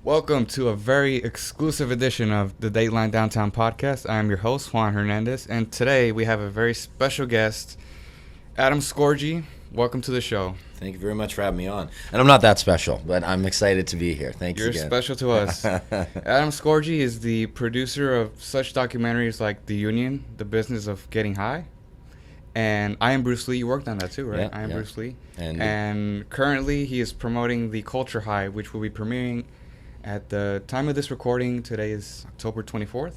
Welcome to a very exclusive edition of the Dateline Downtown podcast. I am your host, Juan Hernandez, and today we have a very special guest, Adam Scorgie. Welcome to the show. Thank you very much for having me on. And I'm not that special, but I'm excited to be here. Thanks You're again. special to us. Adam Scorgie is the producer of such documentaries like The Union, The Business of Getting High, and I Am Bruce Lee. You worked on that too, right? Yeah, I Am yeah. Bruce Lee. And Currently he is promoting The Culture High, which will be premiering at the time of this recording. Today is October 24th.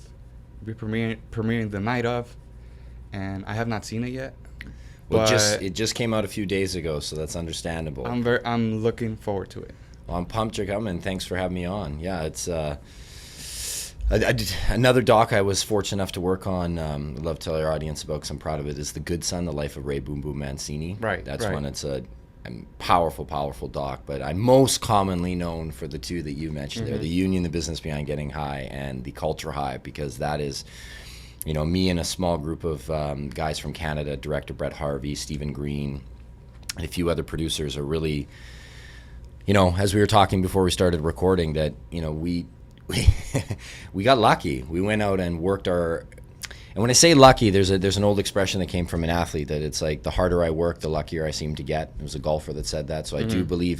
We'll be premiering the night of, and I have not seen it yet. well, it just came out a few days ago, so that's understandable. I'm looking forward to it. Well, I'm pumped you're coming. Thanks for having me on. Yeah, it's I did another doc I was fortunate enough to work on. I'd love to tell your audience about because I'm proud of it. Is The Good Son, The Life of Ray Boom Boom Mancini. Right. That's right. one. It's a powerful doc, but I'm most commonly known for the two that you mentioned there, The Union, The Business Behind Getting High, and The Culture High, because that is, me and a small group of guys from Canada, director Brett Harvey, Stephen Green, and a few other producers are really, as we were talking before we started recording, that, we got lucky. We went out and worked and when I say lucky, there's an old expression that came from an athlete that it's like the harder I work, the luckier I seem to get. It was a golfer that said that. So I do believe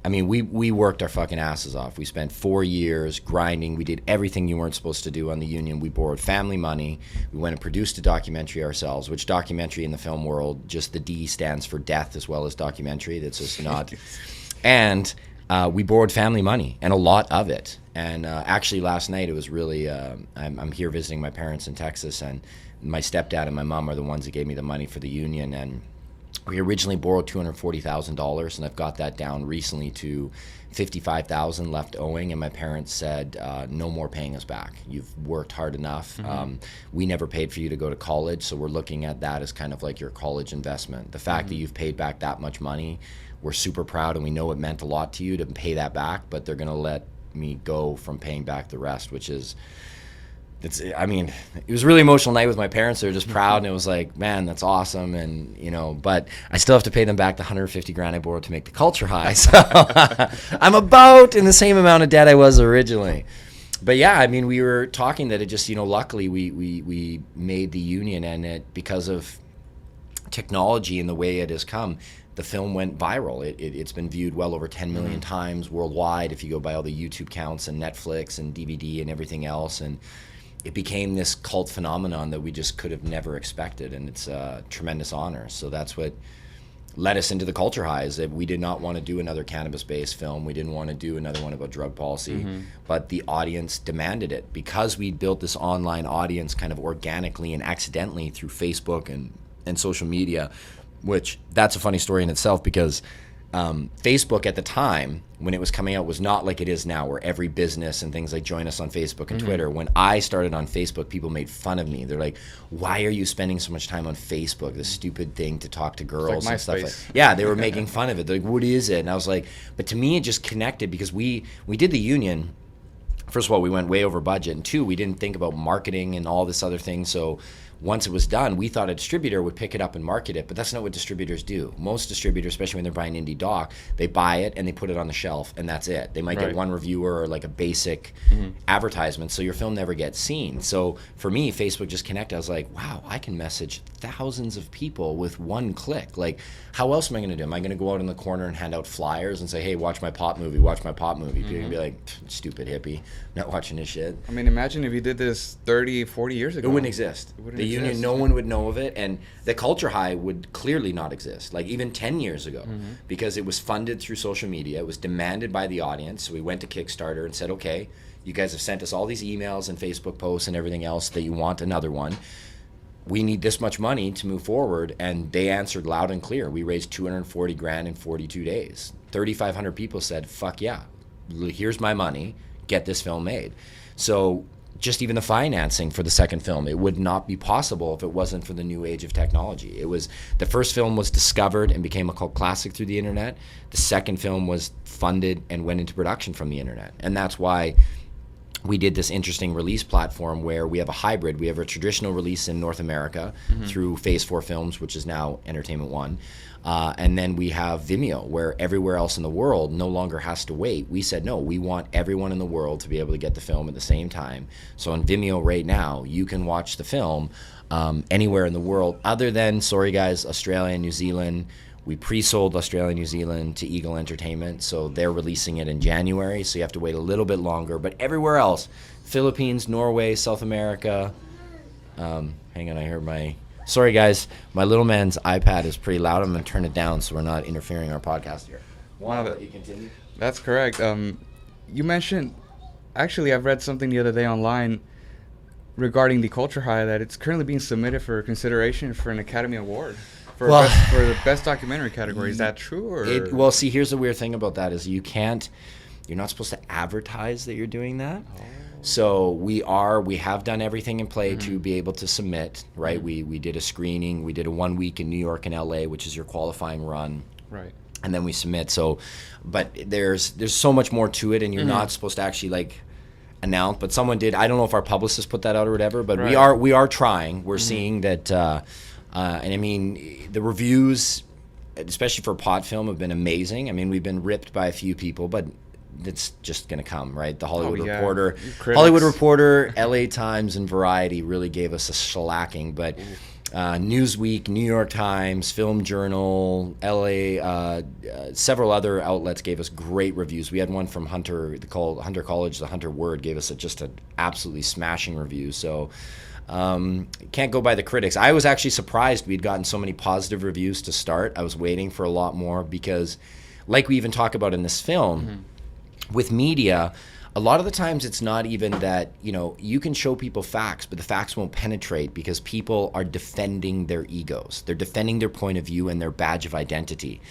we worked our fucking asses off. We spent 4 years grinding. We did everything you weren't supposed to do on The Union. We borrowed family money. We went and produced a documentary ourselves, which documentary in the film world, just the D stands for death as well as documentary. That's just not. And we borrowed family money, and a lot of it. And actually last night it was really, I'm here visiting my parents in Texas, and my stepdad and my mom are the ones that gave me the money for The Union. And we originally borrowed $240,000, and I've got that down recently to $55,000 left owing. And my parents said, no more paying us back. You've worked hard enough. We never paid for you to go to college, so we're looking at that as kind of like your college investment. The fact that you've paid back that much money, we're super proud, and we know it meant a lot to you to pay that back, but they're going to let me go from paying back the rest, which is, it was a really emotional night with my parents. They were just proud, and it was like, man, that's awesome. And, but I still have to pay them back the $150,000 I borrowed to make The Culture High. So I'm about in the same amount of debt I was originally. But yeah, we were talking that it just, luckily we made The Union, and it, because of technology and the way it has come, the film went viral. It's been viewed well over 10 million times worldwide if you go by all the YouTube counts and Netflix and DVD and everything else. And it became this cult phenomenon that we just could have never expected. And it's a tremendous honor. So that's what led us into The Culture High, is that we did not want to do another cannabis-based film. We didn't want to do another one about drug policy. But the audience demanded it. Because we built this online audience kind of organically and accidentally through Facebook and social media, which that's a funny story in itself, because Facebook at the time when it was coming out was not like it is now, where every business and things like join us on Facebook and Twitter. When I started on Facebook, people made fun of me. They're like, why are you spending so much time on Facebook, this stupid thing to talk to girls like and stuff MySpace. Yeah, they were making fun of it. They're like, what is it? And I was like, but to me it just connected, because we did The Union. First of all, we went way over budget, and two, we didn't think about marketing and all this other thing. So once it was done, we thought a distributor would pick it up and market it, but that's not what distributors do. Most distributors, especially when they're buying indie doc, they buy it and they put it on the shelf, and that's it. They might get one reviewer or like a basic advertisement, so your film never gets seen. So for me, Facebook just connected. I was like, wow, I can message thousands of people with one click. Like, how else am I going to do? Am I going to go out in the corner and hand out flyers and say, hey, watch my pop movie, watch my pop movie? People are going to be like, stupid hippie, not watching this shit. Imagine if you did this 30, 40 years ago. It wouldn't exist. The Union, no one would know of it, and The Culture High would clearly not exist, like even 10 years ago, because it was funded through social media. It was demanded by the audience. So we went to Kickstarter and said, okay, you guys have sent us all these emails and Facebook posts and everything else that you want another one. We need this much money to move forward. And they answered loud and clear. We raised $240,000 in 42 days. 3,500 people said, fuck yeah, here's my money, get this film made. So just even the financing for the second film, it would not be possible if it wasn't for the new age of technology. It was, the first film was discovered and became a cult classic through the internet. The second film was funded and went into production from the internet. And that's why we did this interesting release platform where we have a hybrid. We have a traditional release in North America through Phase 4 Films, which is now Entertainment One. And then we have Vimeo, where everywhere else in the world no longer has to wait. We said, no, we want everyone in the world to be able to get the film at the same time. So on Vimeo right now, you can watch the film anywhere in the world other than, sorry guys, Australia and New Zealand. We pre-sold Australia and New Zealand to Eagle Entertainment, so they're releasing it in January, so you have to wait a little bit longer. But everywhere else, Philippines, Norway, South America. Hang on, I heard my... Sorry, guys. My little man's iPad is pretty loud. I'm going to turn it down so we're not interfering our podcast here. Wow, you continue? That's correct. You mentioned... Actually, I've read something the other day online regarding the Culture High that it's currently being submitted for consideration for an Academy Award. For the best documentary category. Is that true? Or? Well, see, here's the weird thing about that is you're not supposed to advertise that you're doing that. Oh. So we have done everything in play to be able to submit, right? We did a screening. We did a 1 week in New York and LA, which is your qualifying run. Right. And then we submit. So, but there's so much more to it, and you're not supposed to actually announce. But someone did. I don't know if our publicist put that out or whatever, but right. we are trying. We're seeing that. And I mean, the reviews, especially for pot film, have been amazing. I mean, we've been ripped by a few people, but it's just going to come, right? The Hollywood Reporter, LA Times, and Variety really gave us a shellacking. But Newsweek, New York Times, Film Journal, LA, several other outlets gave us great reviews. We had one from Hunter College, the Hunter Word, gave us just an absolutely smashing review. So... can't go by the critics. I was actually surprised we'd gotten so many positive reviews to start. I was waiting for a lot more because, like we even talk about in this film, with media, a lot of the times it's not even that, you can show people facts, but the facts won't penetrate because people are defending their egos. They're defending their point of view and their badge of identity.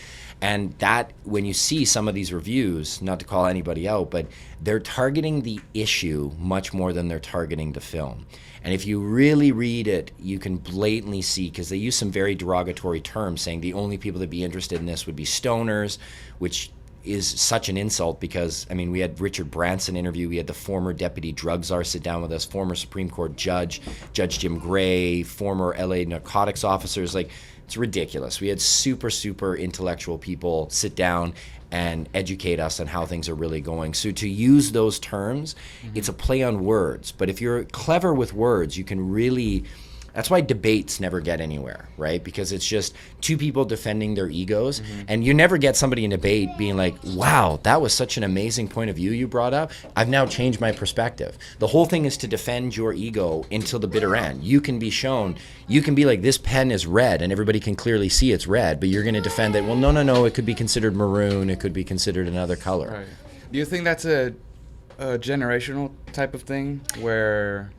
And that, when you see some of these reviews, not to call anybody out, but they're targeting the issue much more than they're targeting the film. And if you really read it, you can blatantly see, because they use some very derogatory terms, saying the only people that'd be interested in this would be stoners, which is such an insult because, I mean, we had Richard Branson interview, we had the former deputy drug czar sit down with us, former Supreme Court judge, Judge Jim Gray, former LA narcotics officers. It's ridiculous. We had super, super intellectual people sit down and educate us on how things are really going. So to use those terms, it's a play on words. But if you're clever with words, you can really... That's why debates never get anywhere, right? Because it's just two people defending their egos. And you never get somebody in debate being like, wow, that was such an amazing point of view you brought up. I've now changed my perspective. The whole thing is to defend your ego until the bitter end. You can be shown, you can be like, this pen is red, and everybody can clearly see it's red, but you're going to defend that, well, no, it could be considered maroon, it could be considered another color. Right. Do you think that's a generational type of thing where...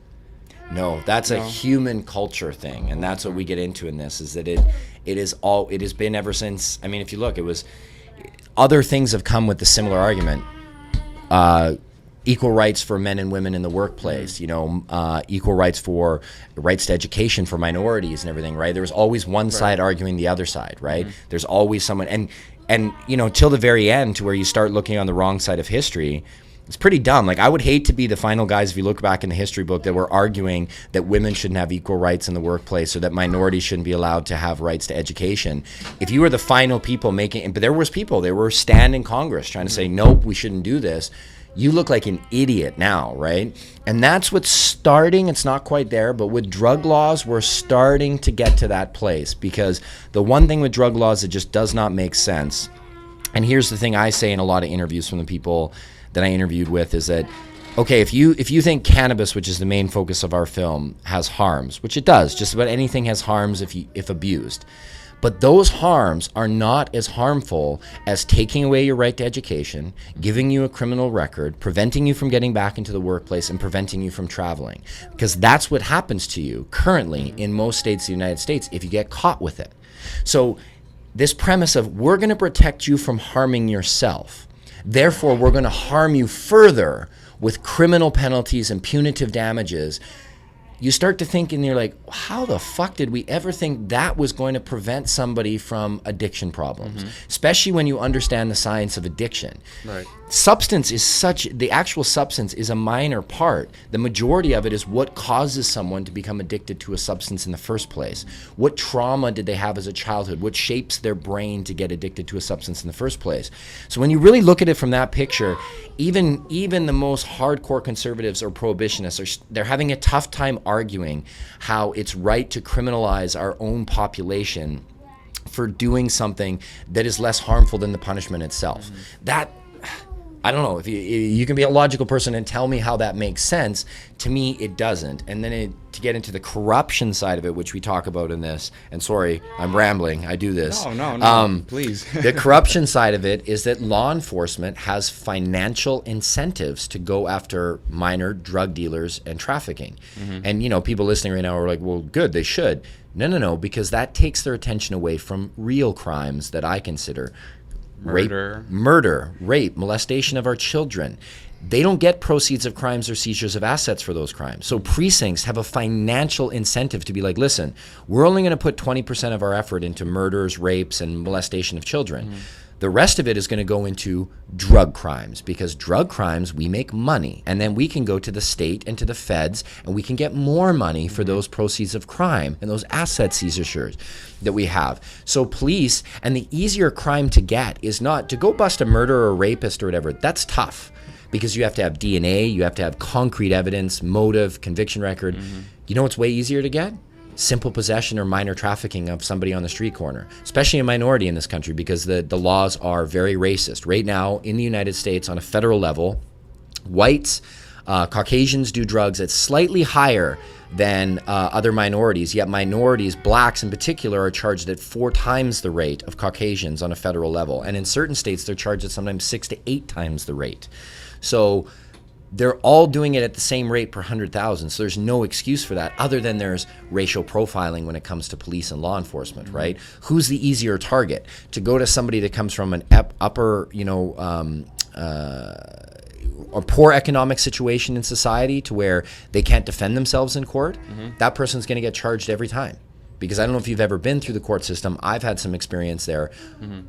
No, that's a human culture thing, and that's what we get into in this, is that it has been ever since. I mean, if you look, other things have come with the similar argument. Equal rights for men and women in the workplace, equal rights to education for minorities and everything, right? There was always one side arguing the other side, right? There's always someone, and till the very end, to where you start looking on the wrong side of history. It's pretty dumb. I would hate to be the final guys, if you look back in the history book, that were arguing that women shouldn't have equal rights in the workplace, or that minorities shouldn't be allowed to have rights to education. If you were the final people but there were stand in Congress trying to say, nope, we shouldn't do this. You look like an idiot now, right? And that's what's starting. It's not quite there, but with drug laws, we're starting to get to that place, because the one thing with drug laws that just does not make sense, and here's the thing I say in a lot of interviews from the people that I interviewed with, is that, okay, if you think cannabis, which is the main focus of our film, has harms, which it does, just about anything has harms if abused, but those harms are not as harmful as taking away your right to education, giving you a criminal record, preventing you from getting back into the workplace, and preventing you from traveling, because that's what happens to you currently in most states of the United States if you get caught with it. So this premise of, we're going to protect you from harming yourself, therefore, we're going to harm you further with criminal penalties and punitive damages. you start to think and you're like, how the fuck did we ever think that was going to prevent somebody from addiction problems? Especially when you understand the science of addiction. Right. The actual substance is a minor part. The majority of it is what causes someone to become addicted to a substance in the first place. What trauma did they have as a childhood? What shapes their brain to get addicted to a substance in the first place? So when you really look at it from that picture, even the most hardcore conservatives or prohibitionists, they're having a tough time arguing how it's right to criminalize our own population for doing something that is less harmful than the punishment itself. That, I don't know, if you can be a logical person and tell me how that makes sense. To me, it doesn't. And then to get into the corruption side of it, which we talk about in this, and sorry, I'm rambling, I do this. No, please. The corruption side of it is that law enforcement has financial incentives to go after minor drug dealers and trafficking. And, people listening right now are like, well, good, they should. No, because that takes their attention away from real crimes that I consider. Murder, rape, molestation of our children. They don't get proceeds of crimes or seizures of assets for those crimes. So precincts have a financial incentive to be like, listen, we're only going to put 20% of our effort into murders, rapes, and molestation of children. The rest of it is going to go into drug crimes, because drug crimes, we make money, and then we can go to the state and to the feds and we can get more money for those proceeds of crime and those asset seizures that we have. So police, and the easier crime to get is not to go bust a murderer or a rapist or whatever. That's tough because you have to have DNA, you have to have concrete evidence, motive, conviction record. You know what's way easier to get? Simple possession or minor trafficking of somebody on the street corner, especially a minority in this country, because the laws are very racist. Right now in the United States on a federal level, whites, Caucasians do drugs at slightly higher than other minorities, yet minorities, blacks in particular, are charged at 4 times the rate of Caucasians on a federal level. And in certain states, they're charged at sometimes 6 to 8 times the rate. So they're all doing it at the same rate per 100,000. So there's no excuse for that, other than there's racial profiling when it comes to police and law enforcement, right? Who's the easier target? To go to somebody that comes from an upper, a poor economic situation in society to where they can't defend themselves in court, that person's going to get charged every time. Because I don't know if you've ever been through the court system. I've had some experience there.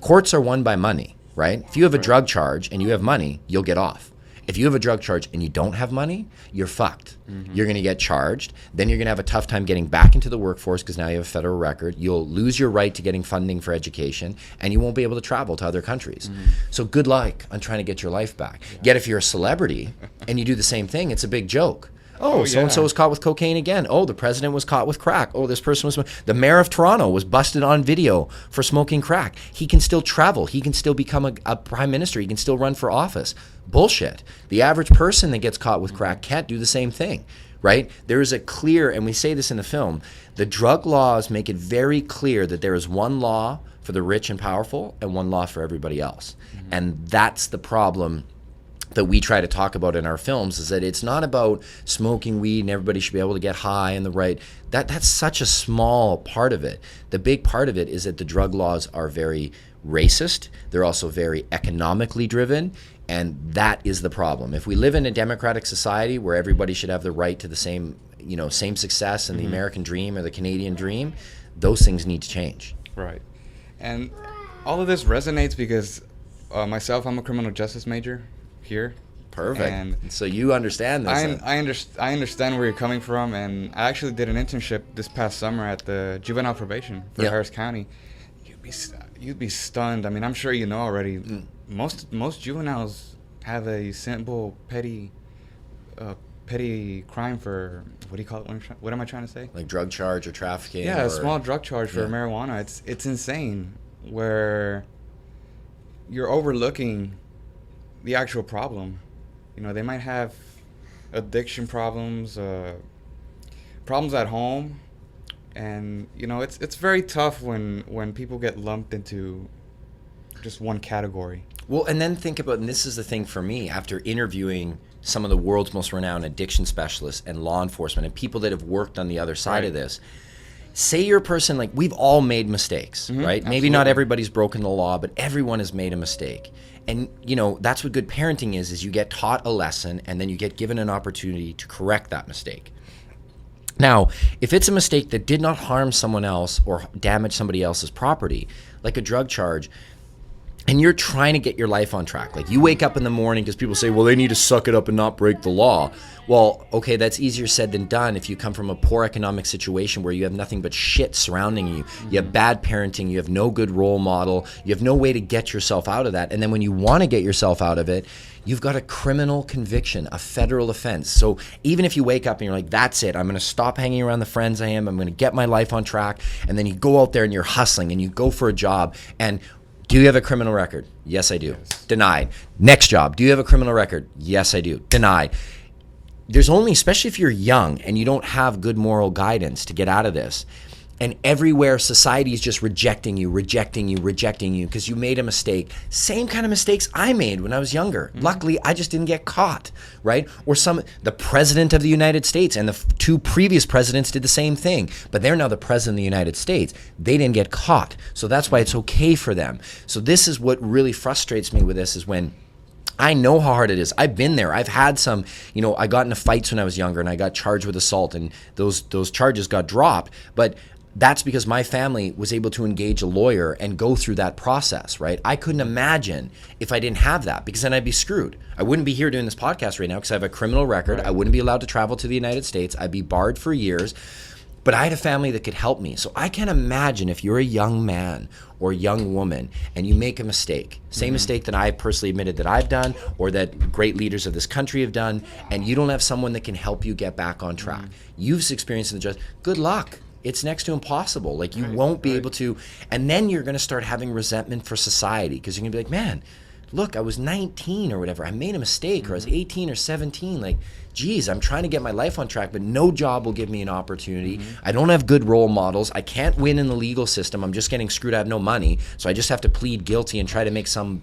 Courts are won by money, right? If you have a drug charge and you have money, you'll get off. If you have a drug charge and you don't have money, you're fucked. You're going to get charged. Then you're going to have a tough time getting back into the workforce because now you have a federal record. You'll lose your right to getting funding for education, and you won't be able to travel to other countries. So good luck on trying to get your life back. Yet if you're a celebrity and you do the same thing, it's a big joke. Oh, so-and-so was caught with cocaine again. Oh, the president was caught with crack. Oh, this person was... The mayor of Toronto was busted on video for smoking crack. He can still travel. He can still become a prime minister. He can still run for office. Bullshit. The average person that gets caught with crack can't do the same thing, right? There is a clear, and we say this in the film, the drug laws make it very clear that there is one law for the rich and powerful and one law for everybody else. And that's the problem that we try to talk about in our films, is that it's not about smoking weed and everybody should be able to get high and the right. That's such a small part of it. The big part of it is that the drug laws are very racist. They're also very economically driven, and that is the problem. If we live in a democratic society where everybody should have the right to the same success and the American dream or the Canadian dream, those things need to change. Right. And all of this resonates because myself, I'm a criminal justice major here. Perfect. And so you understand this. I understand where you're coming from, and I actually did an internship this past summer at the juvenile probation for Harris County. You'd be stunned. I mean, I'm sure you know already. Most juveniles have a simple petty crime for, what do you call it? What am I trying to say? Like drug charge or trafficking. Yeah, a small drug charge for marijuana. It's insane where you're overlooking the actual problem. They might have addiction problems, problems at home, and it's very tough when people get lumped into just one category. Well, and then think about, and this is the thing for me, after interviewing some of the world's most renowned addiction specialists and law enforcement and people that have worked on the other side of this, say you're a person, like, we've all made mistakes, right? Absolutely. Maybe not everybody's broken the law, but everyone has made a mistake. And, that's what good parenting is you get taught a lesson and then you get given an opportunity to correct that mistake. Now, if it's a mistake that did not harm someone else or damage somebody else's property, like a drug charge, and you're trying to get your life on track, like you wake up in the morning, because people say, well, they need to suck it up and not break the law. Well, okay, that's easier said than done if you come from a poor economic situation where you have nothing but shit surrounding you. You have bad parenting, you have no good role model, you have no way to get yourself out of that. And then when you want to get yourself out of it, you've got a criminal conviction, a federal offense. So even if you wake up and you're like, that's it, I'm going to stop hanging around the friends I am, I'm going to get my life on track, and then you go out there and you're hustling and you go for a job, and do you have a criminal record? Yes, I do. Yes. Denied. Next job. Do you have a criminal record? Yes, I do. Denied. There's only, especially if you're young and you don't have good moral guidance to get out of this, and everywhere society is just rejecting you because you made a mistake. Same kind of mistakes I made when I was younger. Luckily, I just didn't get caught, right? Or the president of the United States and the two previous presidents did the same thing, but they're now the president of the United States. They didn't get caught. So that's why it's okay for them. So this is what really frustrates me with this, is when I know how hard it is. I've been there. I've had some, I got into fights when I was younger and I got charged with assault, and those charges got dropped. But that's because my family was able to engage a lawyer and go through that process, right? I couldn't imagine if I didn't have that, because then I'd be screwed. I wouldn't be here doing this podcast right now because I have a criminal record. Right. I wouldn't be allowed to travel to the United States. I'd be barred for years. But I had a family that could help me. So I can imagine if you're a young man or young woman and you make a mistake, same mistake that I personally admitted that I've done or that great leaders of this country have done, and you don't have someone that can help you get back on track. You've experienced in the justice. Good luck. It's next to impossible. Like you won't be able to, and then you're going to start having resentment for society, because you're going to be like, man, look, I was 19 or whatever. I made a mistake, or I was 18 or 17. Like, geez, I'm trying to get my life on track, but no job will give me an opportunity. I don't have good role models. I can't win in the legal system. I'm just getting screwed. I have no money. So I just have to plead guilty and try to make some,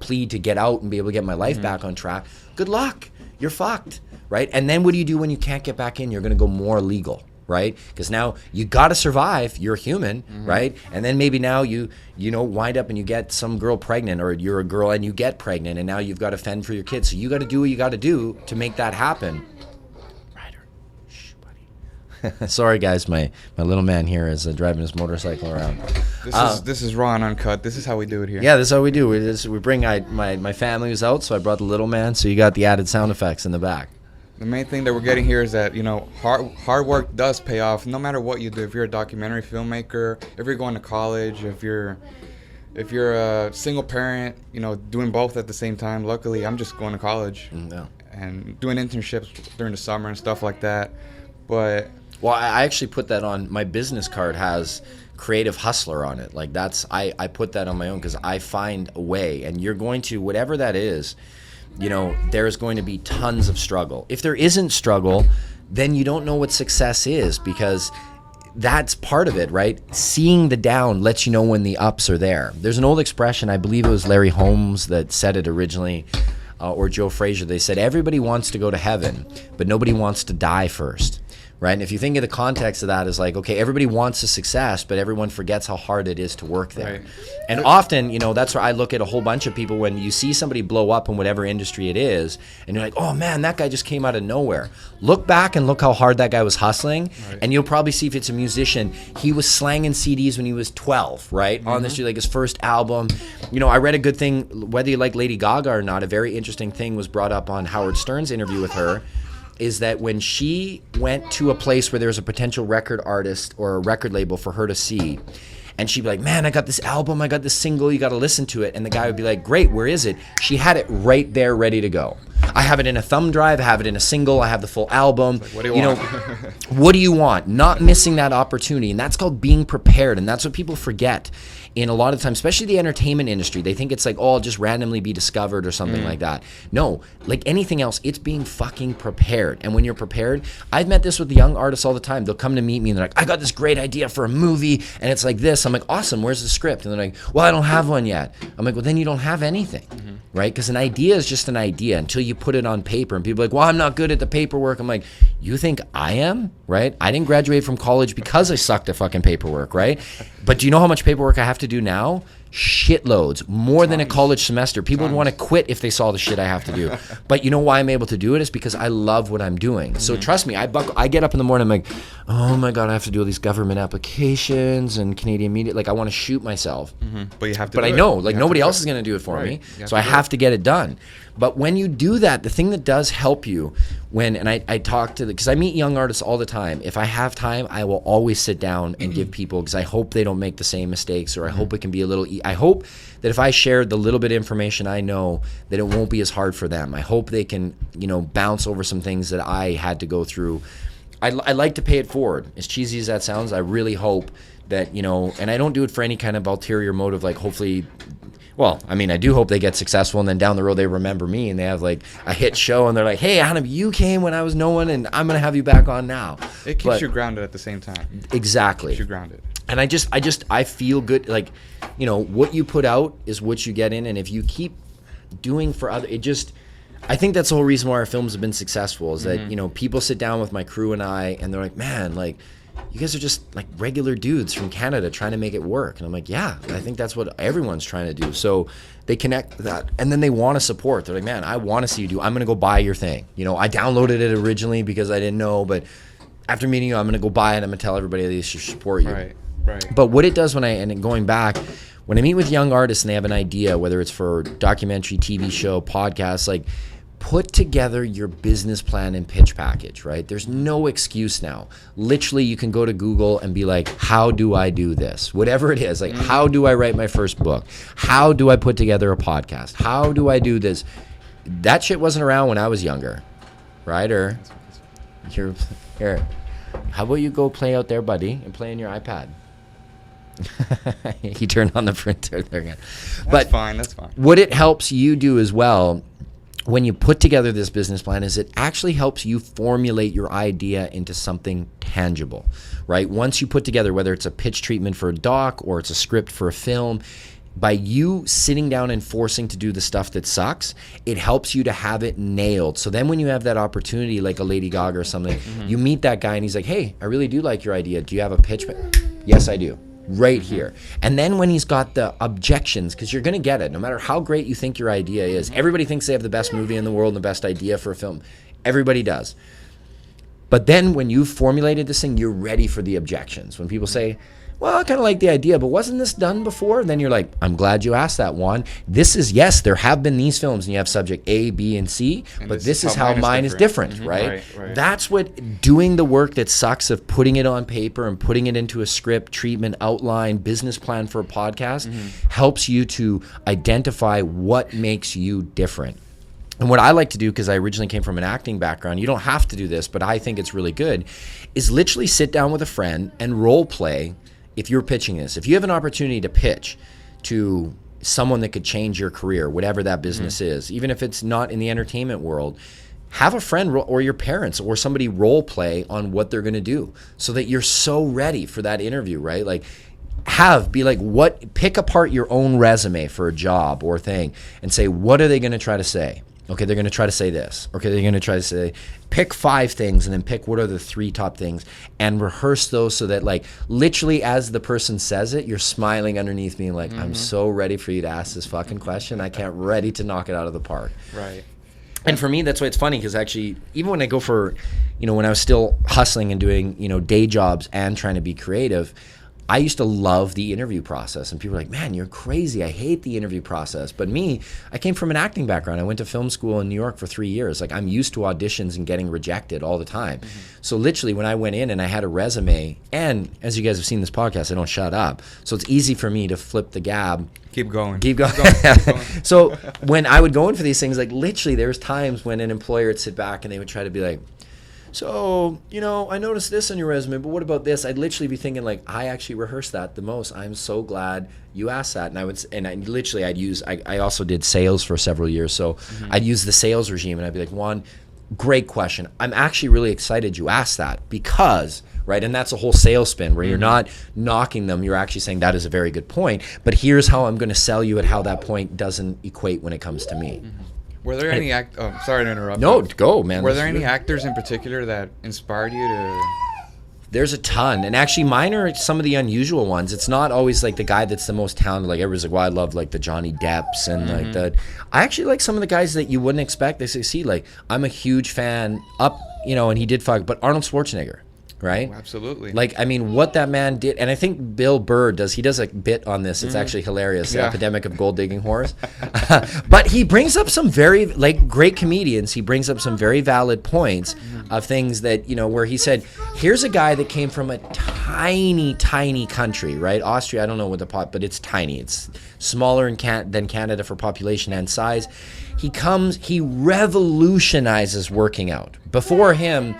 plead to get out and be able to get my life back on track. Good luck. You're fucked, right? And then what do you do when you can't get back in? You're going to go more legal. Right? Because now you got to survive. You're human, right? And then maybe now you wind up and you get some girl pregnant, or you're a girl and you get pregnant, and now you've got to fend for your kids. So you got to do what you got to do to make that happen. Ryder, shh, buddy. Sorry, guys. My little man here is driving his motorcycle around. This is raw and uncut. This is how we do it here. Yeah, this is how we do. We bring my family was out, so I brought the little man. So you got the added sound effects in the back. The main thing that we're getting here is that, hard work does pay off no matter what you do. If you're a documentary filmmaker, if you're going to college, if you're a single parent, doing both at the same time. Luckily, I'm just going to college and doing internships during the summer and stuff like that. But I actually put that on my business card. Has creative hustler on it. Like I put that on my own because I find a way, and you're going to, whatever that is, there's going to be tons of struggle. If there isn't struggle, then you don't know what success is, because that's part of it, right? Seeing the down lets you know when the ups are there. There's an old expression, I believe it was Larry Holmes that said it originally, or Joe Frazier. They said, everybody wants to go to heaven, but nobody wants to die first. Right? And if you think of the context of that as like, okay, everybody wants a success, but everyone forgets how hard it is to work there. Right. And often, that's where I look at a whole bunch of people when you see somebody blow up in whatever industry it is, and you're like, oh man, that guy just came out of nowhere. Look back and look how hard that guy was hustling, and you'll probably see if it's a musician, he was slanging CDs when he was 12, right? On the street, like his first album. I read a good thing, whether you like Lady Gaga or not, a very interesting thing was brought up on Howard Stern's interview with her, is that when she went to a place where there was a potential record artist or a record label for her to see, and she'd be like, man, I got this album, I got this single, you got to listen to it. And the guy would be like, great, where is it? She had it right there ready to go. I have it in a thumb drive, I have it in a single, I have the full album. Like, what do you want? What do you want? Not missing that opportunity. And that's called being prepared. And that's what people forget in a lot of times, especially the entertainment industry. They think it's like, oh, I'll just randomly be discovered or something like that. No, like anything else, it's being fucking prepared. And when you're prepared, I've met this with the young artists all the time. They'll come to meet me and they're like, I got this great idea for a movie and it's like this. I'm like, awesome, where's the script? And they're like, well, I don't have one yet. I'm like, well, then you don't have anything, right? Because an idea is just an idea until you put it on paper. And people are like, well, I'm not good at the paperwork. I'm like, you think I am, right? I didn't graduate from college because I sucked at fucking paperwork, right? But do you know how much paperwork I have to do now? shitloads, more than a Tons. college semester. People would Tons. want to quit if they saw the shit I have to do. But you know why I'm able to do it is because I love what I'm doing. So trust me, I get up in the morning, I'm like, oh my God, I have to do all these government applications and Canadian media. Like, I want to shoot myself. But you have to. But do I it. know, You like, have nobody to do else it. is going to do it for Right. me. You So I do have it. to get it done. But when you do that, the thing that does help you and I talk to because I meet young artists all the time. If I have time, I will always sit down and give people, because I hope they don't make the same mistakes, or I hope it can be a little, I hope that if I share the little bit of information I know, that it won't be as hard for them. I hope they can, bounce over some things that I had to go through. I like to pay it forward. As cheesy as that sounds, I really hope that, and I don't do it for any kind of ulterior motive, like hopefully, well, I mean, I do hope they get successful, and then down the road they remember me and they have like a hit show and they're like, hey, Adam, you came when I was no one and I'm going to have you back on now. It keeps you grounded at the same time. Exactly. Keeps you grounded. And I feel good. Like, what you put out is what you get in. And if you keep doing for other, I think that's the whole reason why our films have been successful is that, people sit down with my crew and I, and they're like, man, like, you guys are just like regular dudes from Canada trying to make it work. And I'm like, yeah, I think that's what everyone's trying to do. So they connect that, and then they want to support. They're like, man, I want to see you do. I'm going to go buy your thing. I downloaded it originally because I didn't know, but after meeting you, I'm going to go buy it. I'm going to tell everybody they should support you. Right. But what it does going back, when I meet with young artists and they have an idea, whether it's for documentary, TV show, podcast, like, put together your business plan and pitch package, right? There's no excuse now. Literally, you can go to Google and be like, how do I do this? Whatever it is, like, how do I write my first book? How do I put together a podcast? How do I do this? That shit wasn't around when I was younger, right? Or here, how about you go play out there, buddy, and play on your iPad? He turned on the printer there again. That's fine. What it helps you do as well, when you put together this business plan, is it actually helps you formulate your idea into something tangible, right? Once you put together, whether it's a pitch treatment for a doc or it's a script for a film, by you sitting down and forcing to do the stuff that sucks, it helps you to have it nailed. So then when you have that opportunity, like a Lady Gaga or something, you meet that guy and he's like, hey, I really do like your idea. Do you have a pitch? Yes, I do. Right here. And then when he's got the objections, because you're going to get it, no matter how great you think your idea is. Everybody thinks they have the best movie in the world and the best idea for a film. Everybody does. But then when you've formulated this thing, you're ready for the objections. When people say, well, I kind of like the idea, but wasn't this done before? Then you're like, I'm glad you asked that, Juan. This is, yes, there have been these films, and you have subject A, B, and C, but this is how mine is different, right? That's what doing the work that sucks of putting it on paper and putting it into a script, treatment, outline, business plan for a podcast helps you to identify what makes you different. And what I like to do, because I originally came from an acting background, you don't have to do this, but I think it's really good, is literally sit down with a friend and role play. If you're pitching this, if you have an opportunity to pitch to someone that could change your career, whatever that business is, even if it's not in the entertainment world, have a friend or your parents or somebody role play on what they're going to do so that you're so ready for that interview, right? Like, pick apart your own resume for a job or thing and say, what are they going to try to say? Okay, they're going to try to say this. Okay, they're going to try to say, pick 5 things and then pick what are the 3 top things and rehearse those so that, like, literally as the person says it, you're smiling underneath being like, I'm so ready for you to ask this fucking question. I can't ready to knock it out of the park. Right. And for me, that's why it's funny, because actually, even when I go for, when I was still hustling and doing, day jobs and trying to be creative, I used to love the interview process, and people were like, man, you're crazy. I hate the interview process. But me, I came from an acting background. I went to film school in New York for 3 years. Like, I'm used to auditions and getting rejected all the time. So literally when I went in and I had a resume, and as you guys have seen this podcast, I don't shut up. So it's easy for me to flip the gab. Keep going. So when I would go in for these things, like, literally there was times when an employer would sit back and they would try to be like, so, I noticed this on your resume, but what about this? I'd literally be thinking, like, I actually rehearsed that the most. I'm so glad you asked that. And I also did sales for several years. So I'd use the sales regime and I'd be like, Juan, great question. I'm actually really excited you asked that because, right? And that's a whole sales spin where you're not knocking them. You're actually saying that is a very good point, but here's how I'm going to sell you at how that point doesn't equate when it comes to me. Were there any sorry to interrupt. No, go, man. Were there any actors in particular that inspired you to There's a ton, and actually mine are some of the unusual ones. It's not always like the guy that's the most talented. Like everybody's like, well, I love like the Johnny Depps and like the. I actually like some of the guys that you wouldn't expect they succeed. Like I'm a huge fan and he did fuck, but Arnold Schwarzenegger. Right? Oh, absolutely. Like, I mean, what that man did, and I think Bill Burr does a bit on this. It's actually hilarious, the epidemic of gold digging whores. But he brings up some very, like, great comedians. He brings up some very valid points of things that, where he said, here's a guy that came from a tiny, tiny country, right? Austria, I don't know what but it's tiny. It's smaller than Canada for population and size. He revolutionizes working out. Before him,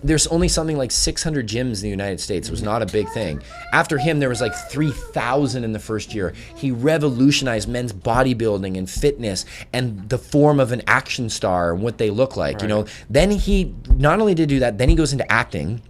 there's only something like 600 gyms in the United States. It was not a big thing. After him, there was like 3,000 in the first year. He revolutionized men's bodybuilding and fitness and the form of an action star and what they look like. Right. Then he not only did do that, then he goes into acting.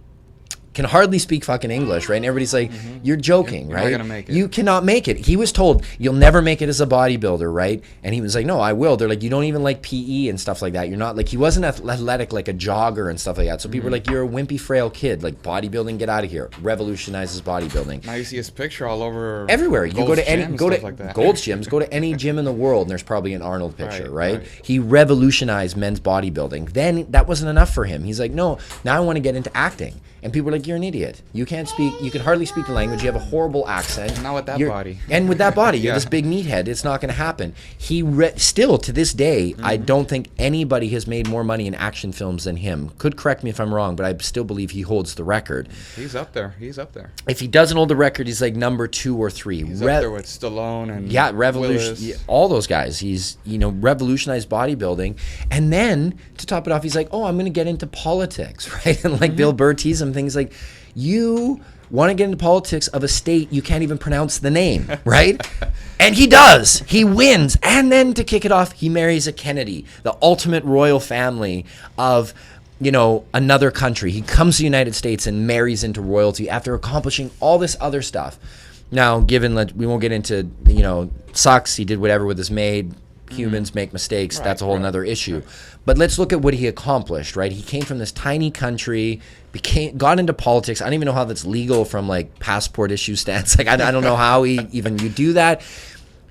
Can hardly speak fucking English, right? And everybody's like, you're joking, you're right? not gonna make it. You cannot make it. He was told, you'll never make it as a bodybuilder, right? And he was like, no, I will. They're like, you don't even like PE and stuff like that. You're not like, he wasn't athletic like a jogger and stuff like that. So people were like, you're a wimpy, frail kid. Like bodybuilding, get out of here. Revolutionizes bodybuilding. Now you see his picture all over Everywhere. You go to any, Gold's gyms, go to any gym in the world, and there's probably an Arnold picture, right? He revolutionized men's bodybuilding. Then that wasn't enough for him. He's like, no, now I want to get into acting. And people are like, you're an idiot. You can't speak, you can hardly speak the language. You have a horrible accent. Not with that body. And with that body, you're this big meathead. It's not going to happen. He still, to this day, I don't think anybody has made more money in action films than him. Could correct me if I'm wrong, but I still believe he holds the record. He's up there. If he doesn't hold the record, he's like number 2 or 3. He's up there with Stallone and Revolution, all those guys. He's, revolutionized bodybuilding. And then, to top it off, he's like, oh, I'm going to get into politics, right? And like Bill Burr teased him, things like, you want to get into politics of a state you can't even pronounce the name, right? And he does. He wins. And then to kick it off, he marries a Kennedy, the ultimate royal family of, another country. He comes to the United States and marries into royalty after accomplishing all this other stuff. Now, given that we won't get into, sucks, he did whatever with his maid. Humans make mistakes. That's a whole other issue. But let's look at what he accomplished, right? He came from this tiny country, got into politics. I don't even know how that's legal from like passport issue stance. Like I don't know how you do that.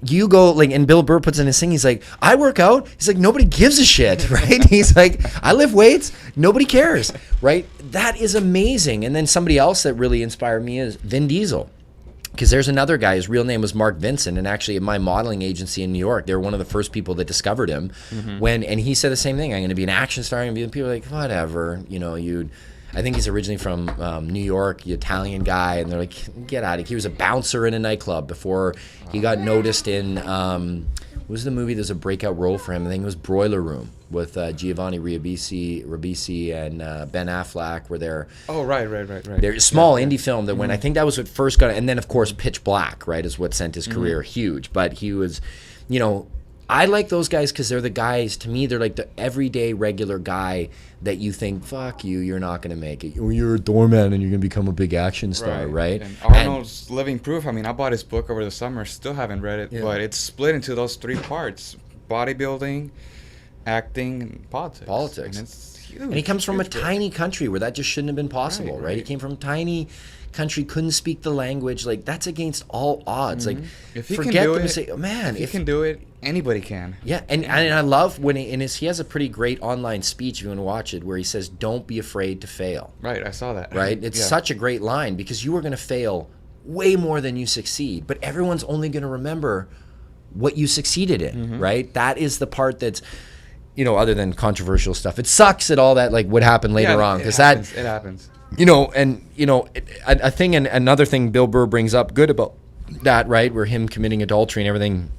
You go like, and Bill Burr puts in his thing. He's like, I work out. He's like, nobody gives a shit, right? He's like, I lift weights. Nobody cares, right? That is amazing. And then somebody else that really inspired me is Vin Diesel. Because there's another guy, his real name was Mark Vincent, and actually at my modeling agency in New York, they were one of the first people that discovered him. And he said the same thing, I'm going to be an action star, and people are like, whatever, I think he's originally from New York, the Italian guy, and they're like, get out of here. He was a bouncer in a nightclub before he got noticed in, what was the movie, there's a breakout role for him, I think it was Broiler Room, with Giovanni Ribisi and Ben Affleck were there. Oh, right. They're a small indie film that when I think that was what first got, and then of course Pitch Black, right, is what sent his career huge. But he was, I like those guys because they're the guys, to me, they're like the everyday regular guy that you think, fuck you, you're not going to make it. You're a doorman and you're going to become a big action star, right? And Arnold's living proof. I mean, I bought his book over the summer, still haven't read it, but it's split into those 3 parts: bodybuilding, acting, and politics. And it's huge. And he comes from a tiny country where that just shouldn't have been possible, right? He came from a tiny country, couldn't speak the language. Like, that's against all odds. Like, if he forget can do them it, and say, oh, man, if he can do it, anybody can. Yeah, and I love when he has a pretty great online speech, if you want to watch it, where he says, don't be afraid to fail. Right, I saw that. Right? It's such a great line because you are going to fail way more than you succeed, but everyone's only going to remember what you succeeded in, right? That is the part that's, other than controversial stuff. It sucks at all that, like, what happened later on, because it happens. A thing, and another thing Bill Burr brings up good about that, right, where him committing adultery and everything,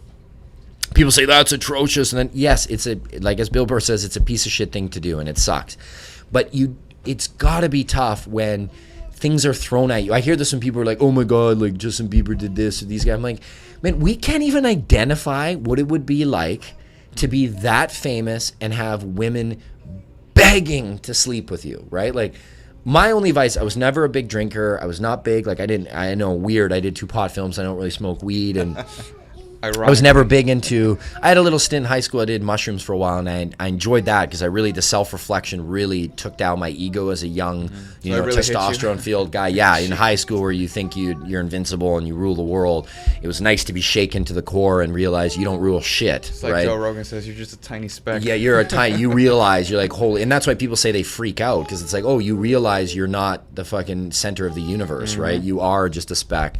people say that's atrocious, and then yes, it's like as Bill Burr says, it's a piece of shit thing to do, and it sucks. But it's got to be tough when things are thrown at you. I hear this when people are like, oh my God, like Justin Bieber did this or these guys. I'm like, man, we can't even identify what it would be like to be that famous and have women begging to sleep with you, right? Like, my only vice, I was never a big drinker. I was not big. Like, I know, weird. I did 2 pot films. I don't really smoke weed. And I was never big into. I had a little stint in high school. I did mushrooms for a while, and I enjoyed that because the self-reflection really took down my ego as a young, really testosterone-filled guy. Yeah, in high school where you think you're invincible and you rule the world, it was nice to be shaken to the core and realize you don't rule shit. It's like right? Joe Rogan says, you're just a tiny speck. Yeah, you're a tiny. You realize you're like holy, and that's why people say they freak out because it's like, oh, you realize you're not the fucking center of the universe, right? You are just a speck.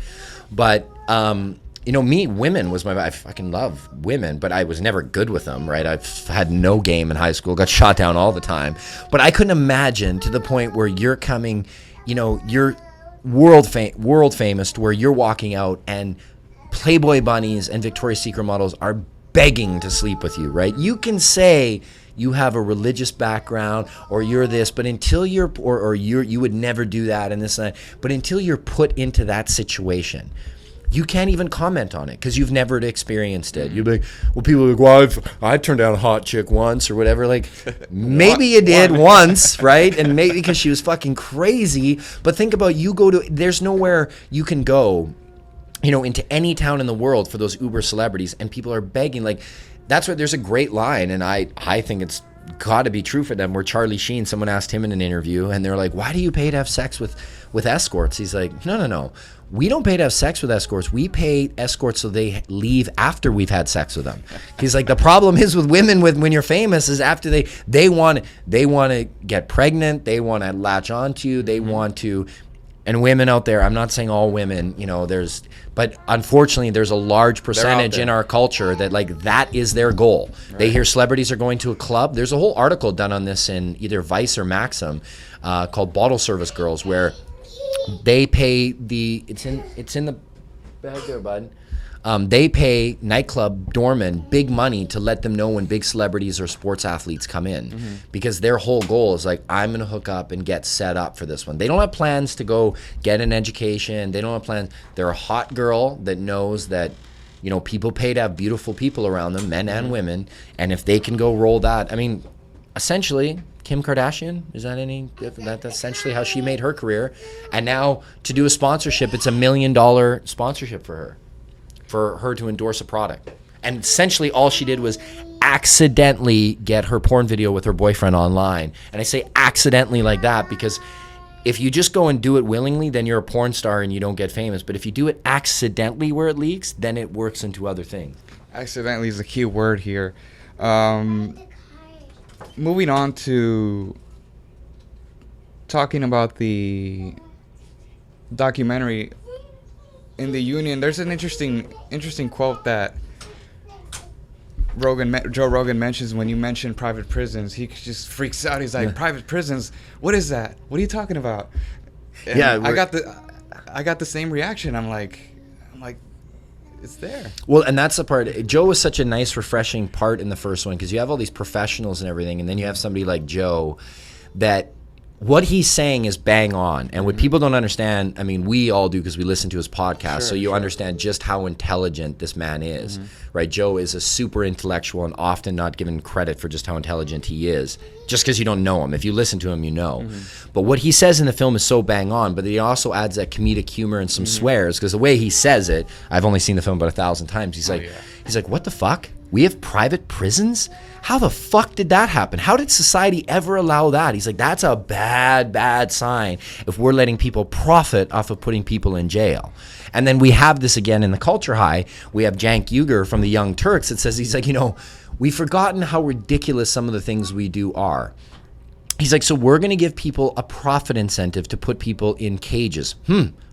But women was I fucking love women, but I was never good with them, right? I've had no game in high school, got shot down all the time. But I couldn't imagine to the point where you're coming, you're world famous, to where you're walking out and Playboy bunnies and Victoria's Secret models are begging to sleep with you, right? You can say you have a religious background or you're this, but until you would never do that and this and that, but until you're put into that situation, you can't even comment on it because you've never experienced it. You'd be like, well, people are like, well, I turned down a hot chick once or whatever. Like, maybe you did once, right? And maybe because she was fucking crazy. But think about there's nowhere you can go, into any town in the world for those uber celebrities, and people are begging. Like, that's why there's a great line, and I think it's got to be true for them, where Charlie Sheen, someone asked him in an interview, and they're like, why do you pay to have sex with escorts? He's like, no. We don't pay to have sex with escorts. We pay escorts so they leave after we've had sex with them. He's like, the problem is with women when you're famous is after they want to get pregnant, they want to latch onto you, they want to. And women out there, I'm not saying all women, but unfortunately there's a large percentage in our culture that is their goal. Right. They hear celebrities are going to a club. There's a whole article done on this in either Vice or Maxim called Bottle Service Girls, where they pay it's in the bag there, bud. They pay nightclub doormen big money to let them know when big celebrities or sports athletes come in, because their whole goal is like, I'm going to hook up and get set up for this one. They don't have plans to go get an education. They don't have plans. They're a hot girl that knows that, people pay to have beautiful people around them, men and women. And if they can go roll that, I mean, essentially, Kim Kardashian, is that any different? That's essentially how she made her career. And now to do a sponsorship, it's $1 million sponsorship for her to endorse a product. And essentially all she did was accidentally get her porn video with her boyfriend online. And I say accidentally like that because if you just go and do it willingly, then you're a porn star and you don't get famous. But if you do it accidentally where it leaks, then it works into other things. Accidentally is the key word here. Moving on to talking about the documentary in the Union, there's an interesting quote that Joe Rogan mentions when you mention private prisons. He just freaks out. He's like, private prisons? What is that? What are you talking about? And yeah, I got the same reaction. I'm like, it's there. Well, and that's the part. Joe was such a nice, refreshing part in the first one because you have all these professionals and everything, and then you have somebody like Joe that what he's saying is bang on. And what people don't understand, I mean, we all do because we listen to his podcast, so you understand just how intelligent this man is, right? Joe is a super intellectual and often not given credit for just how intelligent he is, just because you don't know him. If you listen to him, you know. But what he says in the film is so bang on, but he also adds that comedic humor and some swears, because the way he says it, I've only seen the film about 1,000 times. He's like, what the fuck? We have private prisons? How the fuck did that happen? How did society ever allow that? He's like, that's a bad, bad sign if we're letting people profit off of putting people in jail. And then we have this again in the Culture High. We have Cenk Uygur from the Young Turks that says, he's like, we've forgotten how ridiculous some of the things we do are. He's like, so we're going to give people a profit incentive to put people in cages.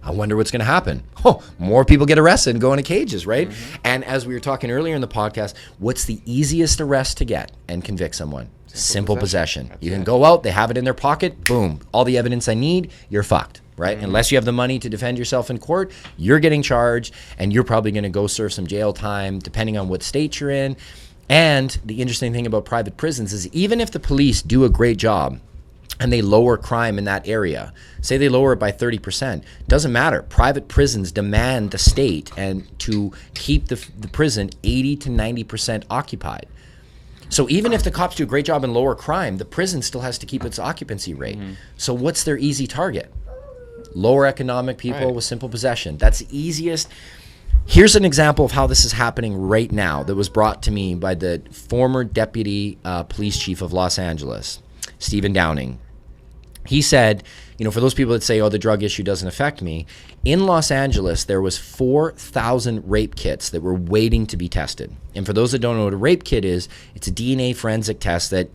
I wonder what's going to happen. Oh, more people get arrested and go into cages, right? And as we were talking earlier in the podcast, what's the easiest arrest to get and convict someone? Simple possession. You can go out, they have it in their pocket, boom, all the evidence I need, you're fucked, right? Unless you have the money to defend yourself in court, you're getting charged, and you're probably going to go serve some jail time, depending on what state you're in. And the interesting thing about private prisons is even if the police do a great job and they lower crime in that area, say they lower it by 30%, doesn't matter. Private prisons demand the state and to keep the prison 80 to 90% occupied. So even if the cops do a great job and lower crime, the prison still has to keep its occupancy rate. So what's their easy target? Lower economic people with simple possession. That's the easiest. Here's an example of how this is happening right now that was brought to me by the former deputy police chief of Los Angeles, Stephen Downing. He said, for those people that say, oh, the drug issue doesn't affect me, in Los Angeles, there was 4,000 rape kits that were waiting to be tested. And for those that don't know what a rape kit is, it's a DNA forensic test that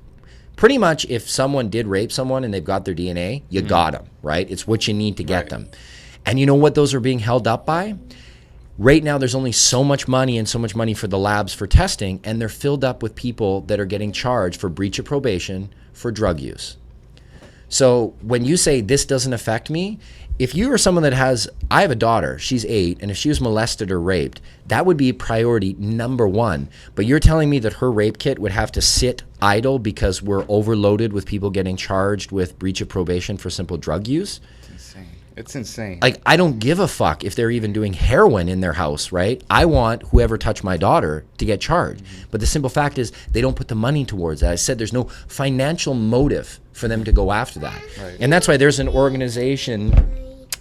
pretty much if someone did rape someone and they've got their DNA, you got them, right? It's what you need to get them. And you know what those are being held up by? Right now, there's only so much money and so much money for the labs for testing, and they're filled up with people that are getting charged for breach of probation for drug use. So when you say this doesn't affect me, if you are someone that I have a daughter, she's 8, and if she was molested or raped, that would be priority number 1. But you're telling me that her rape kit would have to sit idle because we're overloaded with people getting charged with breach of probation for simple drug use? It's insane. Like, I don't give a fuck if they're even doing heroin in their house, right? I want whoever touched my daughter to get charged. But the simple fact is they don't put the money towards that. I said there's no financial motive for them to go after that. Right. And that's why there's an organization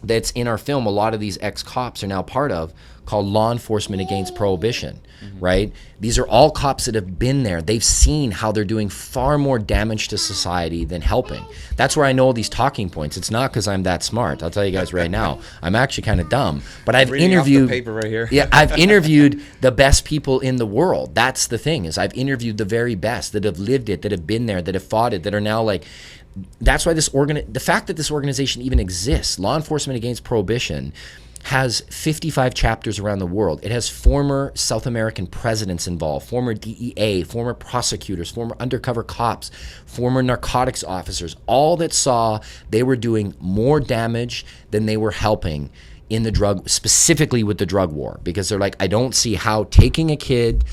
that's in our film, a lot of these ex-cops are now part of, called Law Enforcement Against Prohibition, right? These are all cops that have been there. They've seen how they're doing far more damage to society than helping. That's where I know all these talking points. It's not because I'm that smart. I'll tell you guys right now. I'm actually kind of dumb. But I've interviewed... off the paper right here. Yeah, I've interviewed the best people in the world. That's the thing, is I've interviewed the very best that have lived it, that have been there, that have fought it, that are now like... That's why the fact that this organization even exists, Law Enforcement Against Prohibition, has 55 chapters around the world. It has former South American presidents involved, former DEA, former prosecutors, former undercover cops, former narcotics officers, all that saw they were doing more damage than they were helping in the drug, specifically with the drug war. Because they're like, I don't see how taking a kid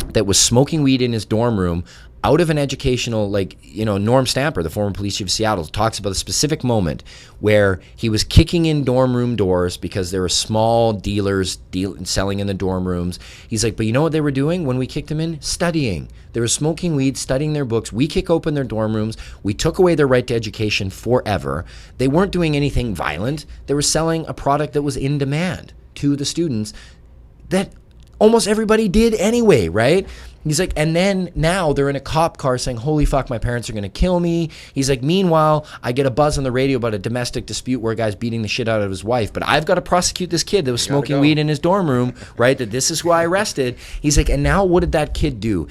that was smoking weed in his dorm room out of an educational, Norm Stamper, the former police chief of Seattle, talks about a specific moment where he was kicking in dorm room doors because there were small dealers selling in the dorm rooms. He's like, but you know what they were doing when we kicked them in? Studying. They were smoking weed, studying their books. We kick open their dorm rooms. We took away their right to education forever. They weren't doing anything violent. They were selling a product that was in demand to the students that almost everybody did anyway, right? He's like, and then now they're in a cop car saying, holy fuck, my parents are going to kill me. He's like, meanwhile, I get a buzz on the radio about a domestic dispute where a guy's beating the shit out of his wife, but I've got to prosecute this kid that was smoking weed in his dorm room, right? That this is who I arrested. He's like, and now what did that kid do?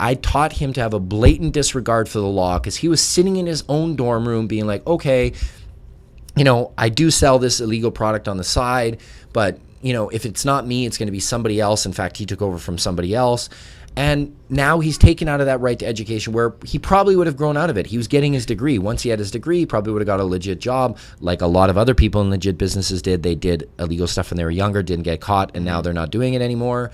I taught him to have a blatant disregard for the law because he was sitting in his own dorm room being like, okay, I do sell this illegal product on the side, but if it's not me, it's going to be somebody else. In fact, he took over from somebody else. And now he's taken out of that right to education where he probably would have grown out of it. He was getting his degree. Once he had his degree, he probably would have got a legit job like a lot of other people in legit businesses did. They did illegal stuff when they were younger, didn't get caught, and now they're not doing it anymore.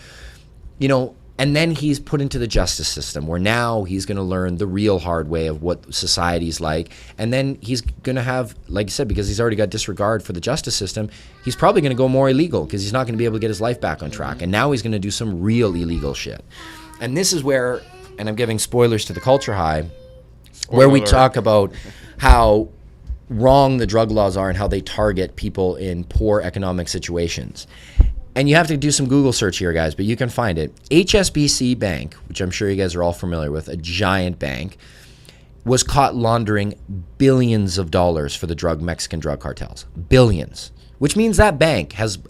And then he's put into the justice system where now he's going to learn the real hard way of what society's like. And then he's going to have, like I said, because he's already got disregard for the justice system, he's probably going to go more illegal because he's not going to be able to get his life back on track. And now he's going to do some real illegal shit. And this is where, and I'm giving spoilers to the Culture High, where we talk about how wrong the drug laws are and how they target people in poor economic situations. And you have to do some Google search here, guys, but you can find it. HSBC Bank, which I'm sure you guys are all familiar with, a giant bank, was caught laundering billions of dollars for the Mexican drug cartels. Billions. Which means that bank has,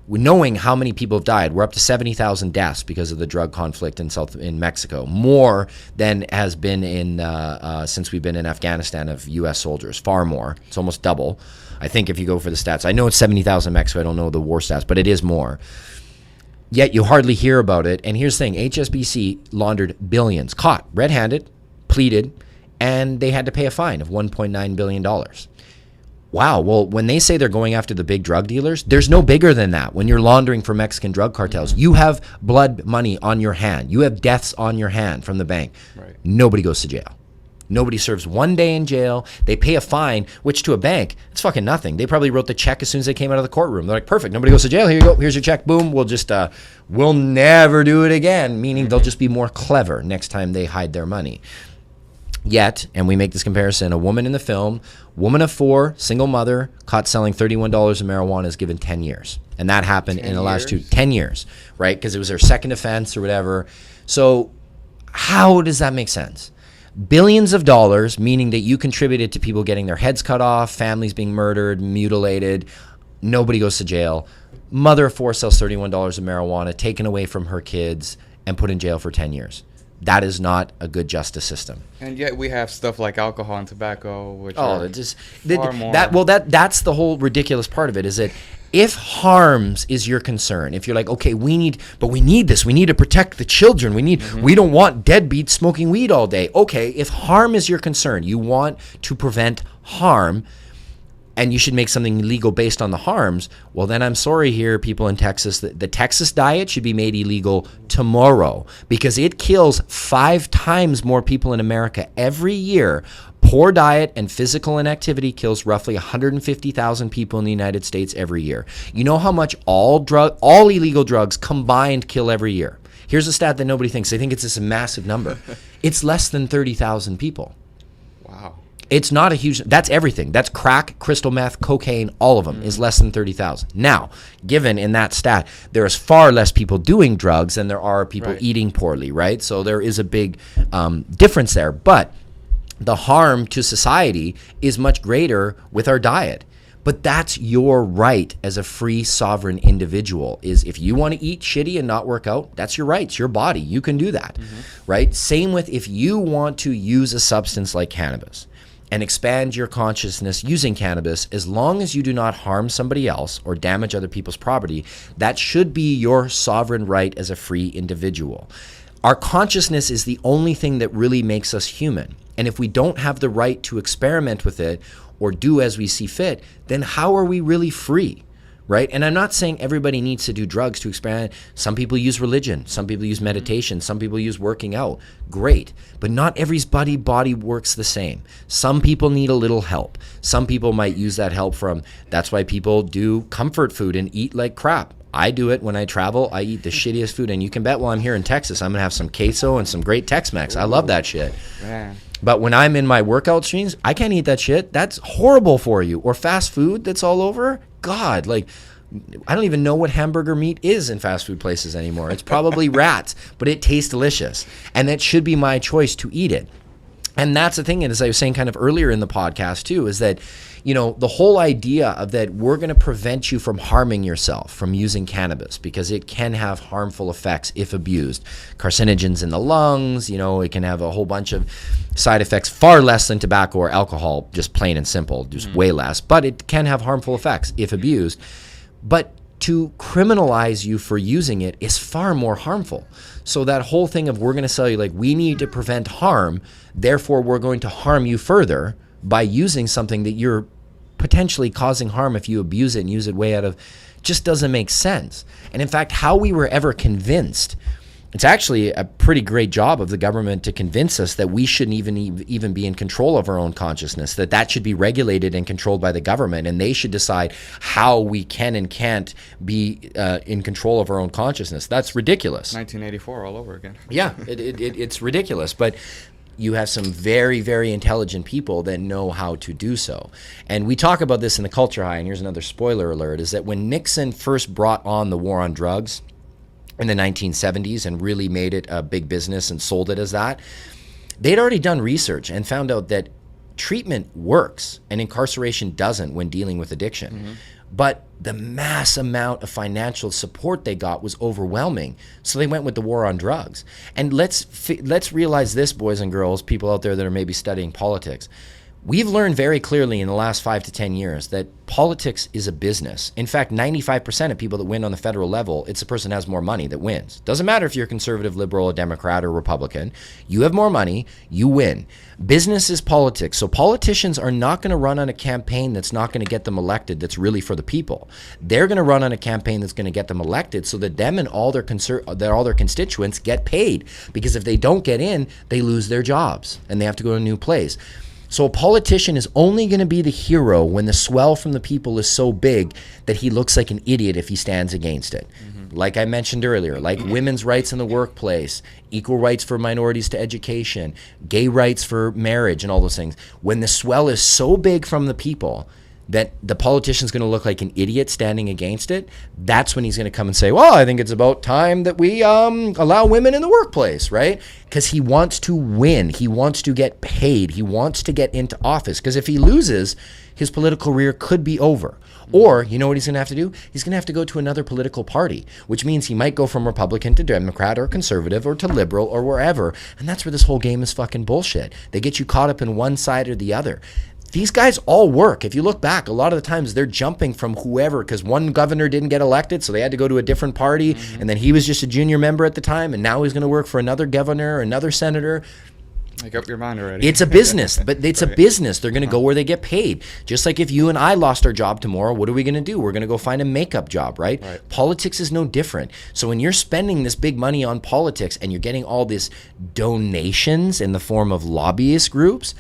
knowing how many people have died, we're up to 70,000 deaths because of the drug conflict in Mexico, more than has been since we've been in Afghanistan of U.S. soldiers, far more. It's almost double. I think if you go for the stats, I know it's 70,000 in Mexico, I don't know the war stats, but it is more. Yet you hardly hear about it. And here's the thing, HSBC laundered billions, caught red-handed, pleaded, and they had to pay a fine of $1.9 billion. Wow, well, when they say they're going after the big drug dealers, there's no bigger than that. When you're laundering for Mexican drug cartels, you have blood money on your hand. You have deaths on your hand from the bank. Right. Nobody goes to jail. Nobody serves 1 day in jail. They pay a fine, which to a bank, it's fucking nothing. They probably wrote the check as soon as they came out of the courtroom. They're like, perfect, nobody goes to jail. Here you go. Here's your check. Boom. We'll never do it again, meaning they'll just be more clever next time they hide their money. Yet, and we make this comparison, a woman in the film, woman of 4, single mother, caught selling $31 of marijuana is given 10 years. And that happened in the last 10 years, right? Because it was their second offense or whatever. So how does that make sense? Billions of dollars, meaning that you contributed to people getting their heads cut off, families being murdered, mutilated, nobody goes to jail. Mother of 4 sells $31 of marijuana, taken away from her kids, and put in jail for 10 years. That is not a good justice system. And yet we have stuff like alcohol and tobacco, which that's the whole ridiculous part of it, is that if harms is your concern, if you're like, okay, we need this, we need to protect the children, we don't want deadbeats smoking weed all day. Okay, if harm is your concern, you want to prevent harm, and you should make something illegal based on the harms, well, then I'm sorry here, people in Texas, the Texas diet should be made illegal tomorrow because it kills 5 times more people in America every year. Poor diet and physical inactivity kills roughly 150,000 people in the United States every year. You know how much all illegal drugs combined kill every year? Here's a stat that nobody thinks. They think it's this massive number. It's less than 30,000 people. Wow. It's not a huge, that's everything. That's crack, crystal meth, cocaine, all of them is less than 30,000. Now, given in that stat, there is far less people doing drugs than there are people eating poorly, right? So there is a big difference there. But the harm to society is much greater with our diet. But that's your right as a free, sovereign individual, is if you want to eat shitty and not work out, that's your right. It's your body. You can do that, right? Same with if you want to use a substance like cannabis and expand your consciousness using cannabis, as long as you do not harm somebody else or damage other people's property, that should be your sovereign right as a free individual. Our consciousness is the only thing that really makes us human. And if we don't have the right to experiment with it or do as we see fit, then how are we really free? Right? And I'm not saying everybody needs to do drugs to experiment. Some people use religion. Some people use meditation. Some people use working out. Great. But not everybody's body works the same. Some people need a little help. Some people might use that help from, that's why people do comfort food and eat like crap. I do it when I travel. I eat the shittiest food. And you can bet while I'm here in Texas, I'm going to have some queso and some great Tex-Mex. I love that shit. Man. But when I'm in my workout streams, I can't eat that shit. That's horrible for you. Or fast food that's all over. God, like, I don't even know what hamburger meat is in fast food places anymore. It's probably rats, but it tastes delicious. And that should be my choice to eat it. And that's the thing, and as I was saying kind of earlier in the podcast too, is that, you know, the whole idea of that we're going to prevent you from harming yourself from using cannabis because it can have harmful effects if abused. Carcinogens in the lungs, you know, it can have a whole bunch of side effects, far less than tobacco or alcohol, just plain and simple, just way less. But it can have harmful effects if abused. But to criminalize you for using it is far more harmful. So that whole thing of we're going to sell you, like, we need to prevent harm, therefore we're going to harm you further by using something that you're potentially causing harm if you abuse it and use it way out of, just doesn't make sense. And in fact, how we were ever convinced, it's actually a pretty great job of the government to convince us that we shouldn't even be in control of our own consciousness, that should be regulated and controlled by the government, and they should decide how we can and can't be in control of our own consciousness. That's ridiculous. 1984 all over again. Yeah, it's ridiculous. But you have some very, very intelligent people that know how to do so. And we talk about this in the Culture High, and here's another spoiler alert, is that when Nixon first brought on the war on drugs in the 1970s and really made it a big business and sold it as that, they'd already done research and found out that treatment works and incarceration doesn't when dealing with addiction. But the mass amount of financial support they got was overwhelming. So they went with the war on drugs. And let's realize this, boys and girls, people out there that are maybe studying politics. We've learned very clearly in the last 5 to 10 years that politics is a business. In fact, 95% of people that win on the federal level, it's the person that has more money that wins. Doesn't matter if you're conservative, liberal, a Democrat, or Republican. You have more money, you win. Business is politics. So politicians are not going to run on a campaign that's not going to get them elected, that's really for the people. They're going to run on a campaign that's going to get them elected so that them and all their constituents get paid. Because if they don't get in, they lose their jobs and they have to go to a new place. So a politician is only going to be the hero when the swell from the people is so big that he looks like an idiot if he stands against it. like I mentioned earlier, like women's rights in the workplace, equal rights for minorities to education, gay rights for marriage, and all those things, when the swell is so big from the people that the politician's going to look like an idiot standing against it, that's when he's going to come and say, well, I think it's about time that we allow women in the workplace, right? Because he wants to win. He wants to get paid. He wants to get into office. Because if he loses, his political career could be over. Or, you know what he's going to have to do? He's going to have to go to another political party, which means he might go from Republican to Democrat or conservative or to liberal or wherever. And that's where this whole game is fucking bullshit. They get you caught up in one side or the other. These guys all work. If you look back, a lot of the times they're jumping from whoever, because one governor didn't get elected, so they had to go to a different party, and then he was just a junior member at the time, and now he's going to work for another governor or another senator. Make up your mind already. It's a business, but it's a business. They're going to go where they get paid. Just like if you and I lost our job tomorrow, what are we going to do? We're going to go find a makeup job, right? Politics is no different. So when you're spending this big money on politics and you're getting all these donations in the form of lobbyist groups,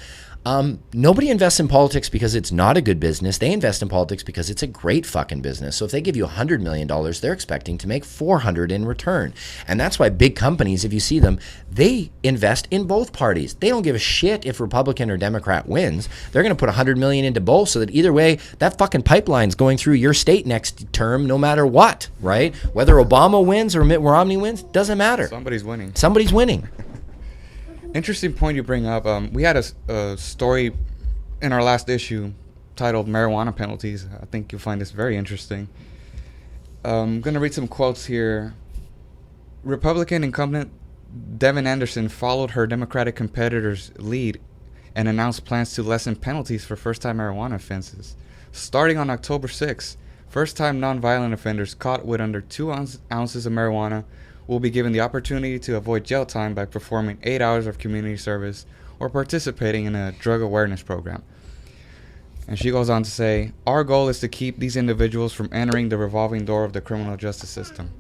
nobody invests in politics because it's not a good business. They invest in politics because it's a great fucking business. So if they give you $100 million, they're expecting to make $400 in return. And that's why big companies, if you see them, they invest in both parties. They don't give a shit if Republican or Democrat wins. They're going to put $100 million into both so that either way, that fucking pipeline's going through your state next term no matter what, right? Whether Obama wins or Mitt Romney wins, doesn't matter. Somebody's winning. Somebody's winning. Interesting point you bring up. We had a story in our last issue titled Marijuana Penalties. I think you'll find this very interesting. I'm going to read some quotes here. Republican incumbent Devin Anderson followed her Democratic competitor's lead and announced plans to lessen penalties for first-time marijuana offenses. Starting on October 6, first-time nonviolent offenders caught with under 2 ounces of marijuana will be given the opportunity to avoid jail time by performing 8 hours of community service or participating in a drug awareness program. And she goes on to say, our goal is to keep these individuals from entering the revolving door of the criminal justice system.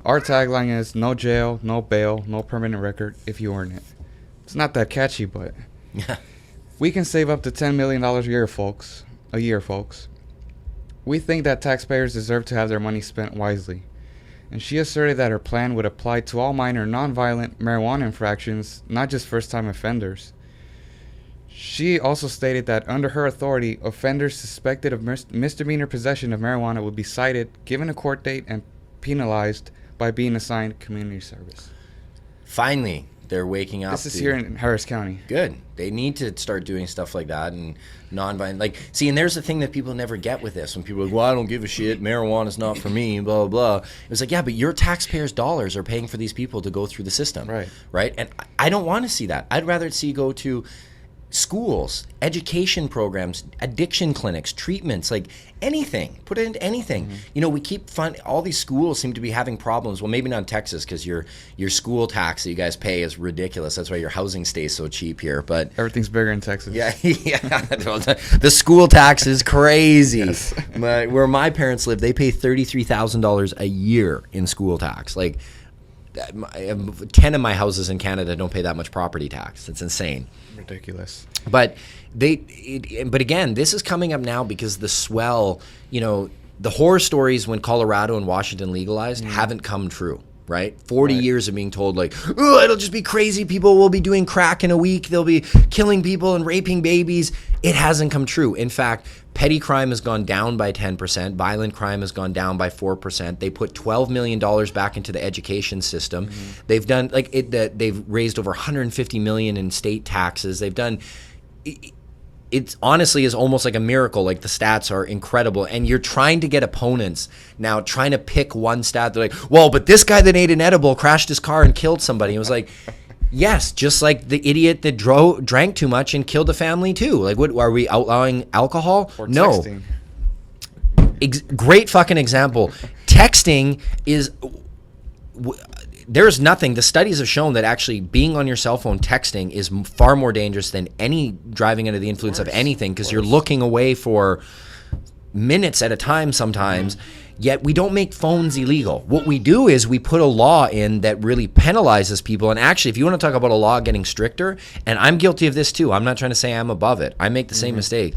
Our tagline is no jail, no bail, no permanent record if you earn it. It's not that catchy, but we can save up to $10 million a year, folks. We think that taxpayers deserve to have their money spent wisely. And she asserted that her plan would apply to all minor nonviolent marijuana infractions, not just first-time offenders. She also stated that under her authority, offenders suspected of misdemeanor possession of marijuana would be cited, given a court date, and penalized by being assigned community service. Finally, they're waking up. This is here in Harris County. Good. They need to start doing stuff like that and non-violent. Like, see, and there's the thing that people never get with this. When people are like, well, I don't give a shit. Marijuana's not for me, blah, blah, blah. It's like, yeah, but your taxpayers' dollars are paying for these people to go through the system. Right? And I don't want to see that. I'd rather see you go to schools, education programs, addiction clinics, treatments, like anything. Put it into anything. You know, we keep all these schools seem to be having problems. Well, maybe not in Texas because your school tax that you guys pay is ridiculous. That's why your housing stays so cheap here. But everything's bigger in Texas. Yeah. The school tax is crazy. Yes. Where my parents live, they pay $33,000 a year in school tax. Like 10 of my houses in Canada don't pay that much property tax. It's insane. Ridiculous. But but again, this is coming up now because the swell, you know, the horror stories when Colorado and Washington legalized haven't come true, right? 40 years of being told like, oh, it'll just be crazy. People will be doing crack in a week. They'll be killing people and raping babies. It hasn't come true. In fact, petty crime has gone down by 10%. Violent crime has gone down by 4%. They put $12 million back into the education system. They've done they've raised over $150 million in state taxes. They've done. It honestly is almost like a miracle. Like the stats are incredible, and you're trying to get opponents now trying to pick one stat. They're like, well, but this guy that ate an edible crashed his car and killed somebody. It was like, yes, just like the idiot that drank too much and killed a family too. Like, what are we outlawing alcohol? Or no. Texting. Great fucking example. Texting is. There's nothing. The studies have shown that actually being on your cell phone texting is far more dangerous than any driving under the influence of anything, because you're looking away for minutes at a time sometimes. Yet we don't make phones illegal. What we do is we put a law in that really penalizes people. And actually, if you want to talk about a law getting stricter, and I'm guilty of this too, I'm not trying to say I'm above it. I make the same mistake.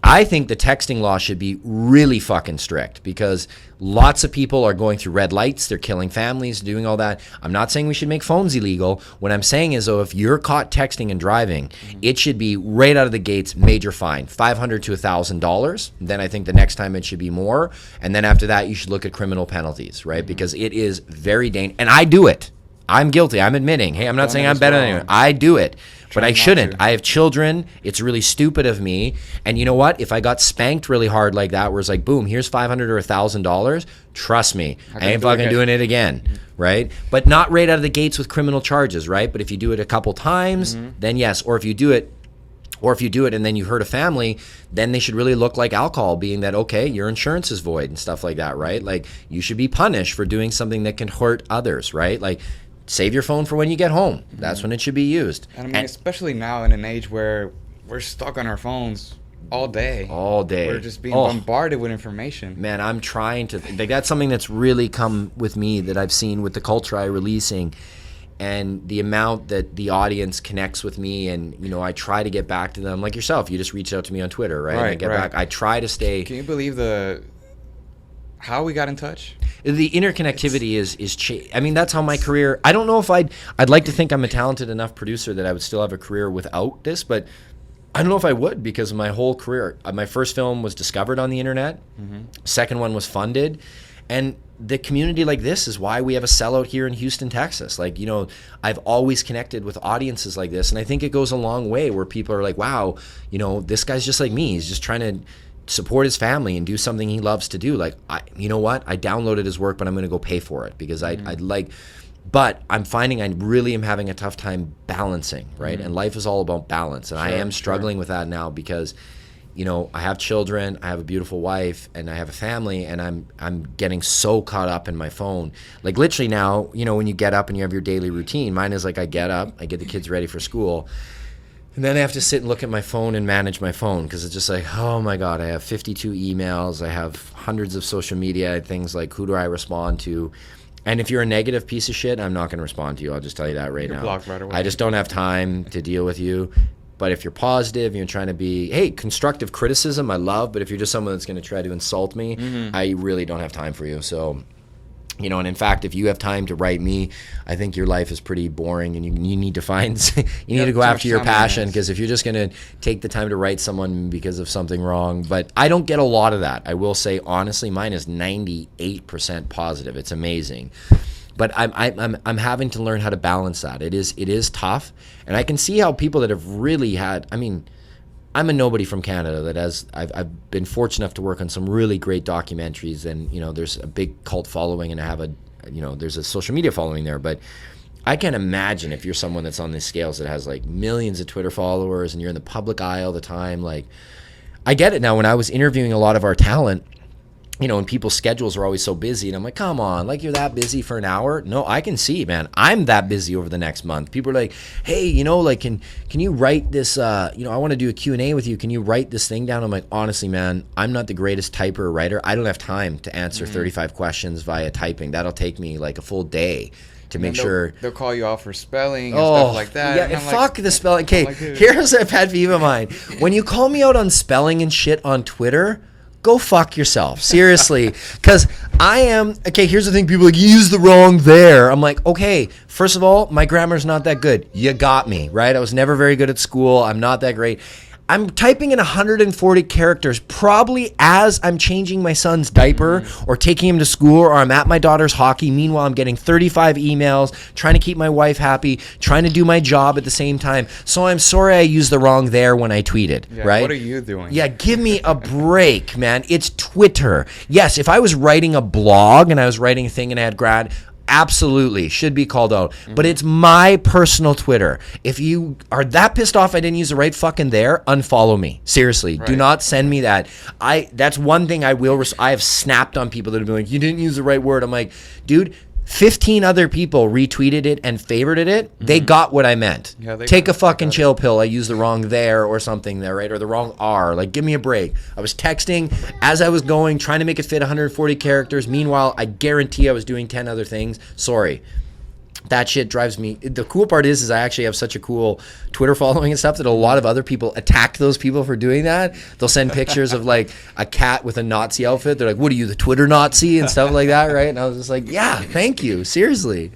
I think the texting law should be really fucking strict because lots of people are going through red lights. They're killing families, doing all that. I'm not saying we should make phones illegal. What I'm saying is, though, if you're caught texting and driving, it should be right out of the gates, major fine, $500 to $1,000. Then I think the next time it should be more. And then after that, you should look at criminal penalties, right? Because it is very dangerous. And I do it. I'm guilty. I'm admitting. Hey, I'm not saying I'm better than anyone. I do it. But I shouldn't. I have children. It's really stupid of me. And you know what? If I got spanked really hard like that, where it's like, boom, here's $500 or $1,000, trust me, I ain't fucking doing it again, right? But not right out of the gates with criminal charges, right? But if you do it a couple times, then yes. Or if you do it and then you hurt a family, then they should really look like alcohol, being that, okay, your insurance is void and stuff like that, right? Like, you should be punished for doing something that can hurt others, right? Like, save your phone for when you get home. That's when it should be used. And I mean, especially now in an age where we're stuck on our phones all day. All day. We're just being bombarded with information. Man, I'm trying to... Like, that's something that's really come with me that I've seen with the Culture High releasing and the amount that the audience connects with me. And, you know, I try to get back to them. Like yourself, you just reached out to me on Twitter, right? And I get back. I try to stay... Can you believe how we got in touch? The interconnectivity is I mean, that's how my career... I don't know if I'd like to think I'm a talented enough producer that I would still have a career without this, but I don't know if I would, because my whole career... My first film was discovered on the internet. Second one was funded. And the community like this is why we have a sellout here in Houston, Texas. Like, you know, I've always connected with audiences like this, and I think it goes a long way where people are like, wow, you know, this guy's just like me. He's just trying to support his family and do something he loves to do. Like, you know what? I downloaded his work, but I'm going to go pay for it because I'd like... But I'm finding I really am having a tough time balancing, right? And life is all about balance. And I am struggling with that now because, you know, I have children, I have a beautiful wife, and I have a family, and I'm getting so caught up in my phone. Like, literally now, you know, when you get up and you have your daily routine, mine is like I get up, I get the kids ready for school, and then I have to sit and look at my phone and manage my phone because it's just like, oh my God, I have 52 emails, I have hundreds of social media things, like who do I respond to? And if you're a negative piece of shit, I'm not going to respond to you. I'll just tell you that right now. Blocked right away. I just don't have time to deal with you. But if you're positive, you're trying to be, hey, constructive criticism, I love. But if you're just someone that's going to try to insult me, I really don't have time for you. So, you know, and in fact, if you have time to write me, I think your life is pretty boring, and you need to find, you need to go after your passion, because if you're just going to take the time to write someone because of something wrong. But I don't get a lot of that. I will say, honestly, mine is 98% positive. It's amazing. But I'm having to learn how to balance that. It is tough, and I can see how people that have really had, I mean, I'm a nobody from Canada that I've been fortunate enough to work on some really great documentaries, and, you know, there's a big cult following, and I have there's a social media following there. But I can't imagine if you're someone that's on these scales that has like millions of Twitter followers and you're in the public eye all the time. Like, I get it now. When I was interviewing a lot of our talent, you know, and people's schedules are always so busy, and I'm like, come on, like, you're that busy for an hour? No, I can see, man, I'm that busy over the next month. People are like, hey, you know, like, can you write this, you know, I want to do a Q&A with you. Can you write this thing down? I'm like, honestly, man, I'm not the greatest typer or writer. I don't have time to answer 35 questions via typing. That'll take me like a full day to make sure. They'll call you out for spelling and stuff like that. Yeah, fuck the spelling. Okay, here's a pet peeve of mine. When you call me out on spelling and shit on Twitter, go fuck yourself, seriously. Because I am, okay, here's the thing, people are like, you used the wrong there. I'm like, okay, first of all, my grammar's not that good. You got me, right? I was never very good at school. I'm not that great. I'm typing in 140 characters probably as I'm changing my son's diaper or taking him to school, or I'm at my daughter's hockey. Meanwhile, I'm getting 35 emails, trying to keep my wife happy, trying to do my job at the same time. So I'm sorry I used the wrong there when I tweeted, right? What are you doing? Yeah, give me a break, man. It's Twitter. Yes, if I was writing a blog and I was writing a thing and I had grad, absolutely should be called out. But it's my personal Twitter. If you are that pissed off I didn't use the right fucking there, unfollow me. Seriously, do not send me that. That's one thing I will. I have snapped on people that have been like, you didn't use the right word. I'm like, dude, 15 other people retweeted it and favorited it. They got what I meant. Yeah, take a fucking chill pill. I used the wrong there or something there, right? Or the wrong R. Like, give me a break. I was texting as I was going, trying to make it fit 140 characters. Meanwhile, I guarantee I was doing 10 other things. Sorry. That shit drives me. The cool part is I actually have such a cool Twitter following and stuff that a lot of other people attack those people for doing that. They'll send pictures of like a cat with a Nazi outfit. They're like, "What are you, the Twitter Nazi?" and stuff like that, right? And I was just like, "Yeah, thank you, seriously."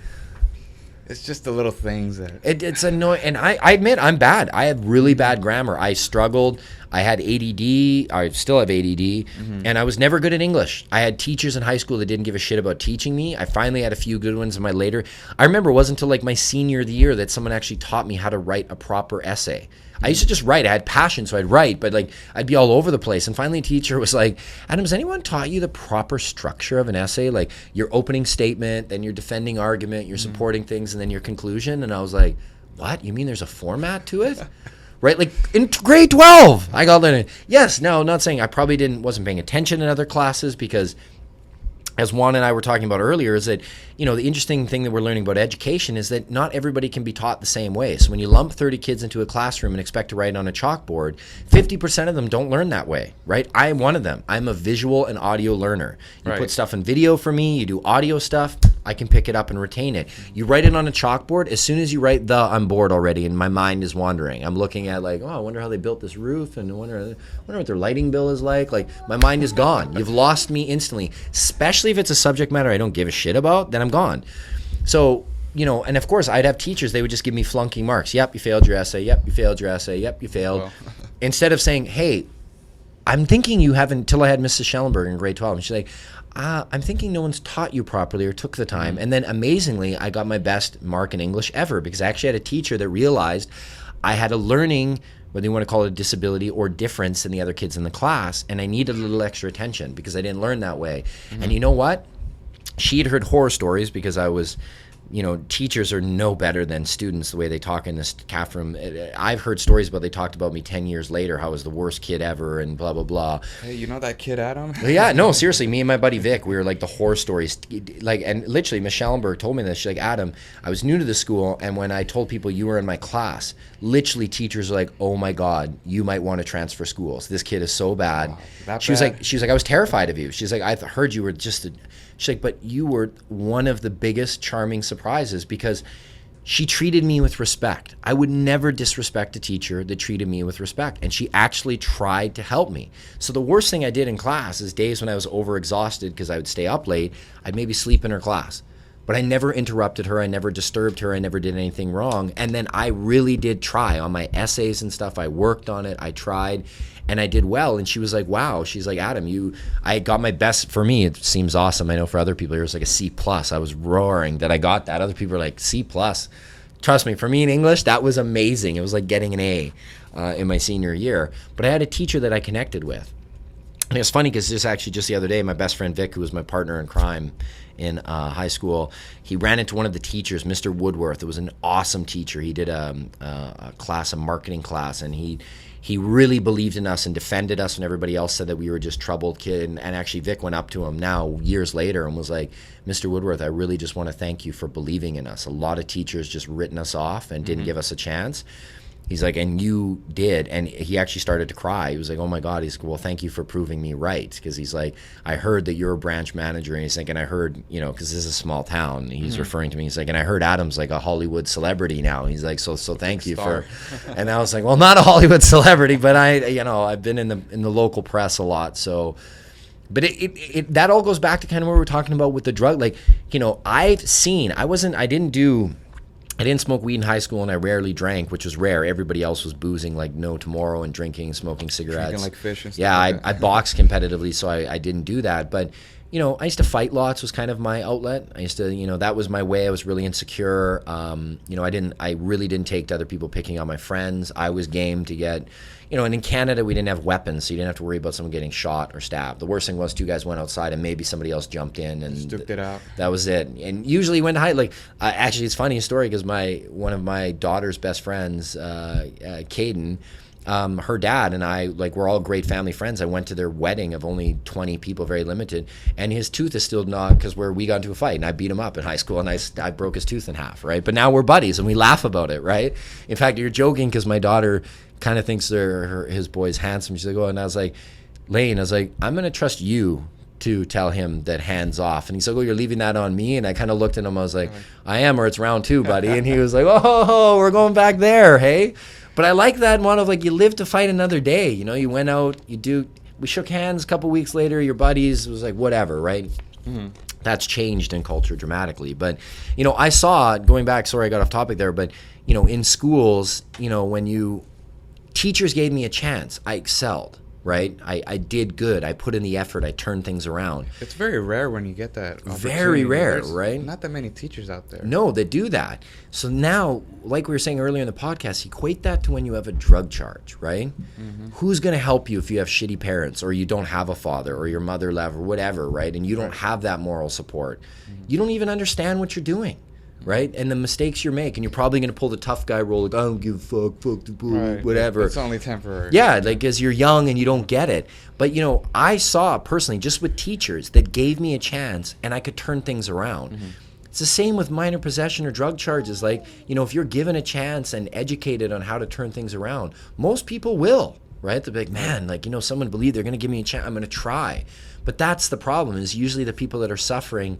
It's just the little things that It's annoying, and I admit I'm bad. I have really bad grammar. I struggled. I had ADD. I still have ADD, and I was never good at English. I had teachers in high school that didn't give a shit about teaching me. I finally had a few good ones in my later. I remember it wasn't until like my senior year that someone actually taught me how to write a proper essay. I used to just write. I had passion, so I'd write, but like I'd be all over the place. And finally, a teacher was like, "Adam, has anyone taught you the proper structure of an essay? Like your opening statement, then your defending argument, your supporting things, and then your conclusion?" And I was like, "What? You mean there's a format to it?" Right? Like in grade 12, I got that. Yes, no, not saying I probably wasn't paying attention in other classes because, as Juan and I were talking about earlier, is that, you know, the interesting thing that we're learning about education is that not everybody can be taught the same way. So when you lump 30 kids into a classroom and expect to write on a chalkboard, 50% of them don't learn that way, right? I am one of them. I'm a visual and audio learner. You put stuff in video for me, you do audio stuff, I can pick it up and retain it. You write it on a chalkboard, as soon as you write I'm bored already and my mind is wandering. I'm looking at like, oh, I wonder how they built this roof and I wonder what their lighting bill is like. Like my mind is gone. You've lost me instantly, especially if it's a subject matter I don't give a shit about, then I'm gone. So, you know, and of course I'd have teachers, they would just give me flunking marks. Yep, you failed your essay. Yep, you failed your essay. Yep, you failed. Well. Instead of saying, hey, I'm thinking you haven't, until I had Mrs. Schellenberg in grade 12. And she's like, I'm thinking no one's taught you properly or took the time. And then amazingly, I got my best mark in English ever because I actually had a teacher that realized I had a learning, whether you want to call it a disability or difference than the other kids in the class, and I needed a little extra attention because I didn't learn that way. And you know what? She had heard horror stories because I was, you know, teachers are no better than students the way they talk in this CAF room. I've heard stories about they talked about me 10 years later, how I was the worst kid ever and blah, blah, blah. Hey, you know that kid, Adam? Yeah, no, seriously, me and my buddy Vic, we were like the horror stories. Like, and literally, Miss Schellenberg told me this. She's like, Adam, I was new to the school, and when I told people you were in my class, literally teachers were like, oh my God, you might want to transfer schools. This kid is so bad. Wow, she was like, I was terrified of you. She's like, I heard you were just she's like, but you were one of the biggest charming surprises because she treated me with respect. I would never disrespect a teacher that treated me with respect. And she actually tried to help me. So the worst thing I did in class is days when I was overexhausted because I would stay up late, I'd maybe sleep in her class. But I never interrupted her. I never disturbed her. I never did anything wrong. And then I really did try on my essays and stuff. I worked on it. I tried. And I did well. And she was like, wow. She's like, Adam, I got my best. For me, it seems awesome. I know for other people, it was like a C+. I was roaring that I got that. Other people are like, C+. Trust me, for me in English, that was amazing. It was like getting an A in my senior year. But I had a teacher that I connected with. And it was funny because just the other day, my best friend Vic, who was my partner in crime in high school, he ran into one of the teachers, Mr. Woodworth. It was an awesome teacher. He did a marketing class, and he really believed in us and defended us when everybody else said that we were just troubled kid. And actually Vic went up to him now years later and was like, Mr. Woodworth, I really just want to thank you for believing in us. A lot of teachers just written us off and didn't give us a chance. He's like, and you did. And he actually started to cry. He was like, oh my God. He's like, well, thank you for proving me right. Because he's like, I heard that you're a branch manager. And he's like, and I heard, you know, because this is a small town. He's referring to me. He's like, and I heard Adam's like a Hollywood celebrity now. He's like, so thank you for. And I was like, well, not a Hollywood celebrity, but I've been in the local press a lot. So, but that all goes back to kind of what we were talking about with the drug. Like, you know, I didn't smoke weed in high school, and I rarely drank, which was rare. Everybody else was boozing like no tomorrow and drinking, smoking cigarettes. Drinking like fish and stuff. Yeah, like I boxed competitively, so I didn't do that. But, you know, I used to fight lots was kind of my outlet. I used to, you know, that was my way. I was really insecure. You know, I really didn't take to other people picking on my friends. I was game to get, you know, and in Canada, we didn't have weapons, so you didn't have to worry about someone getting shot or stabbed. The worst thing was two guys went outside and maybe somebody else jumped in and Stuked it out. That was it. And usually when actually it's funny story because one of my daughter's best friends, Caden, her dad and I, like, we're all great family friends. I went to their wedding of only 20 people, very limited, and his tooth is still not, because we got into a fight and I beat him up in high school and I broke his tooth in half, right? But now we're buddies and we laugh about it, right? In fact, you're joking because my daughter kind of thinks his boy's handsome. She's like, oh, and I was like, Lane, I'm going to trust you to tell him that hands off. And he's like, oh, you're leaving that on me? And I kind of looked at him. I was like, I am, or it's round 2, buddy. And he was like, oh, we're going back there, hey? But I like that one of like, you live to fight another day. You know, you went out, we shook hands a couple weeks later, your buddies, it was like, whatever, right? Mm-hmm. That's changed in culture dramatically. But, you know, I saw, going back, sorry I got off topic there, but, you know, in schools, you know, teachers gave me a chance, I excelled. Right? I did good. I put in the effort. I turned things around. It's very rare when you get that opportunity. Very rare, There's right? Not that many teachers out there. No, that do that. So now, like we were saying earlier in the podcast, equate that to when you have a drug charge, right? Mm-hmm. Who's going to help you if you have shitty parents or you don't have a father or your mother left or whatever, right? And you don't have that moral support. Mm-hmm. You don't even understand what you're doing. Right? And the mistakes you make, and you're probably going to pull the tough guy role, like, I don't give a fuck the bull, right. Whatever. It's only temporary. Yeah, like, because you're young and you don't get it. But, you know, I saw personally, just with teachers that gave me a chance and I could turn things around. Mm-hmm. It's the same with minor possession or drug charges. Like, you know, if you're given a chance and educated on how to turn things around, most people will, right? They'll be like, man, like, you know, someone believe they're going to give me a chance. I'm going to try. But that's the problem, is usually the people that are suffering.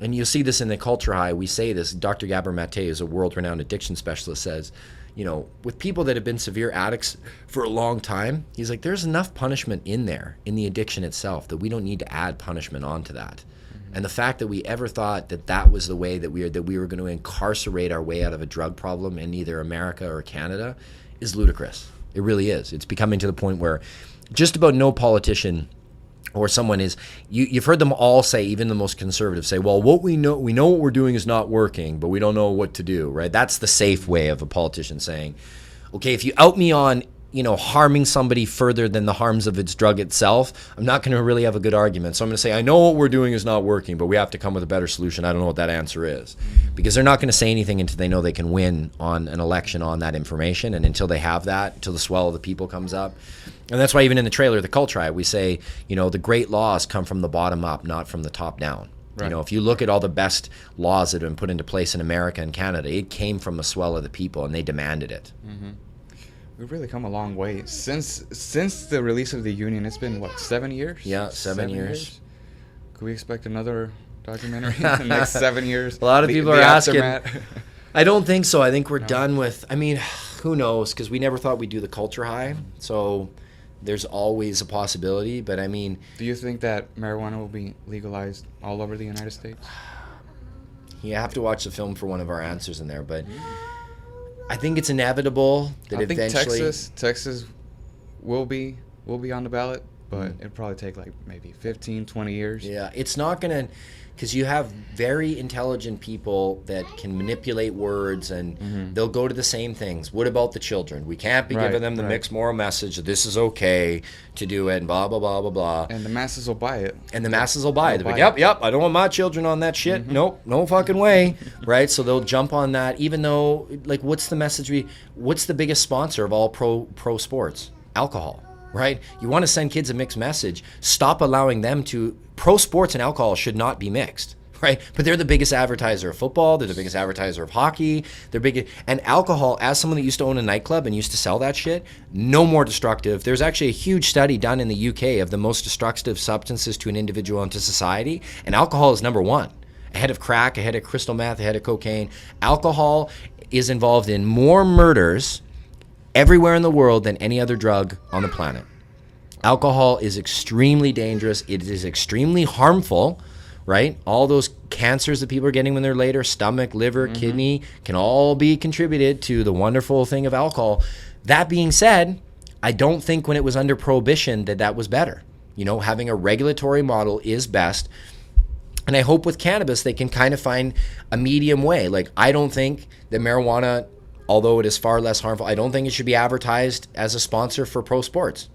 And you'll see this in the Culture High. We say this. Dr. Gabor Mate is a world-renowned addiction specialist, says, you know, with people that have been severe addicts for a long time, he's like, there's enough punishment in there, in the addiction itself, that we don't need to add punishment onto that. Mm-hmm. And the fact that we ever thought that that was the way that we were going to incarcerate our way out of a drug problem in either America or Canada is ludicrous. It really is. It's becoming to the point where just about no politician or someone is, you've heard them all say, even the most conservative say, well, we know what we're doing is not working, but we don't know what to do, right? That's the safe way of a politician saying, okay, if you out me on, you know, harming somebody further than the harms of its drug itself, I'm not going to really have a good argument. So I'm going to say, I know what we're doing is not working, but we have to come with a better solution. I don't know what that answer is. Because they're not going to say anything until they know they can win on an election on that information. And until they have that, until the swell of the people comes up. And that's why even in the trailer, the Culture High, we say, you know, the great laws come from the bottom up, not from the top down. Right. You know, if you look at all the best laws that have been put into place in America and Canada, it came from the swell of the people, and they demanded it. Mm-hmm. We've really come a long way since the release of the Union. It's been what, 7 years? Yeah, 7 years. Could we expect another documentary in the next 7 years? A lot of people are asking. I don't think so. I think we're done with. I mean, who knows? Because we never thought we'd do the Culture High. So there's always a possibility. But I mean, do you think that marijuana will be legalized all over the United States? You have to watch the film for one of our answers in there, but. I think it's inevitable that eventually. I think Texas will be on the ballot, but it'll probably take like maybe 15, 20 years. Yeah, it's not going to, because you have very intelligent people that can manipulate words, and they'll go to the same things. What about the children? We can't be giving them the mixed moral message that this is okay to do it, and blah, blah, blah, blah, blah. And the masses will buy it. And the masses will buy it. They'll be like, yep, I don't want my children on that shit. Nope, no fucking way, right? So they'll jump on that, even though, like, what's the message? What's the biggest sponsor of all pro sports? Alcohol. Right? You want to send kids a mixed message. Stop allowing them to. Pro sports and alcohol should not be mixed, right? But they're the biggest advertiser of football. They're the biggest advertiser of hockey. And alcohol, as someone that used to own a nightclub and used to sell that shit, no more destructive. There's actually a huge study done in the UK of the most destructive substances to an individual and to society, and alcohol is number one. Ahead of crack, ahead of crystal meth, ahead of cocaine. Alcohol is involved in more murders everywhere in the world than any other drug on the planet. Alcohol is extremely dangerous. It is extremely harmful, right? All those cancers that people are getting when they're later, stomach, liver, kidney, can all be contributed to the wonderful thing of alcohol. That being said, I don't think when it was under prohibition that was better. You know, having a regulatory model is best. And I hope with cannabis they can kind of find a medium way. Like, I don't think that marijuana, although it is far less harmful, I don't think it should be advertised as a sponsor for pro sports.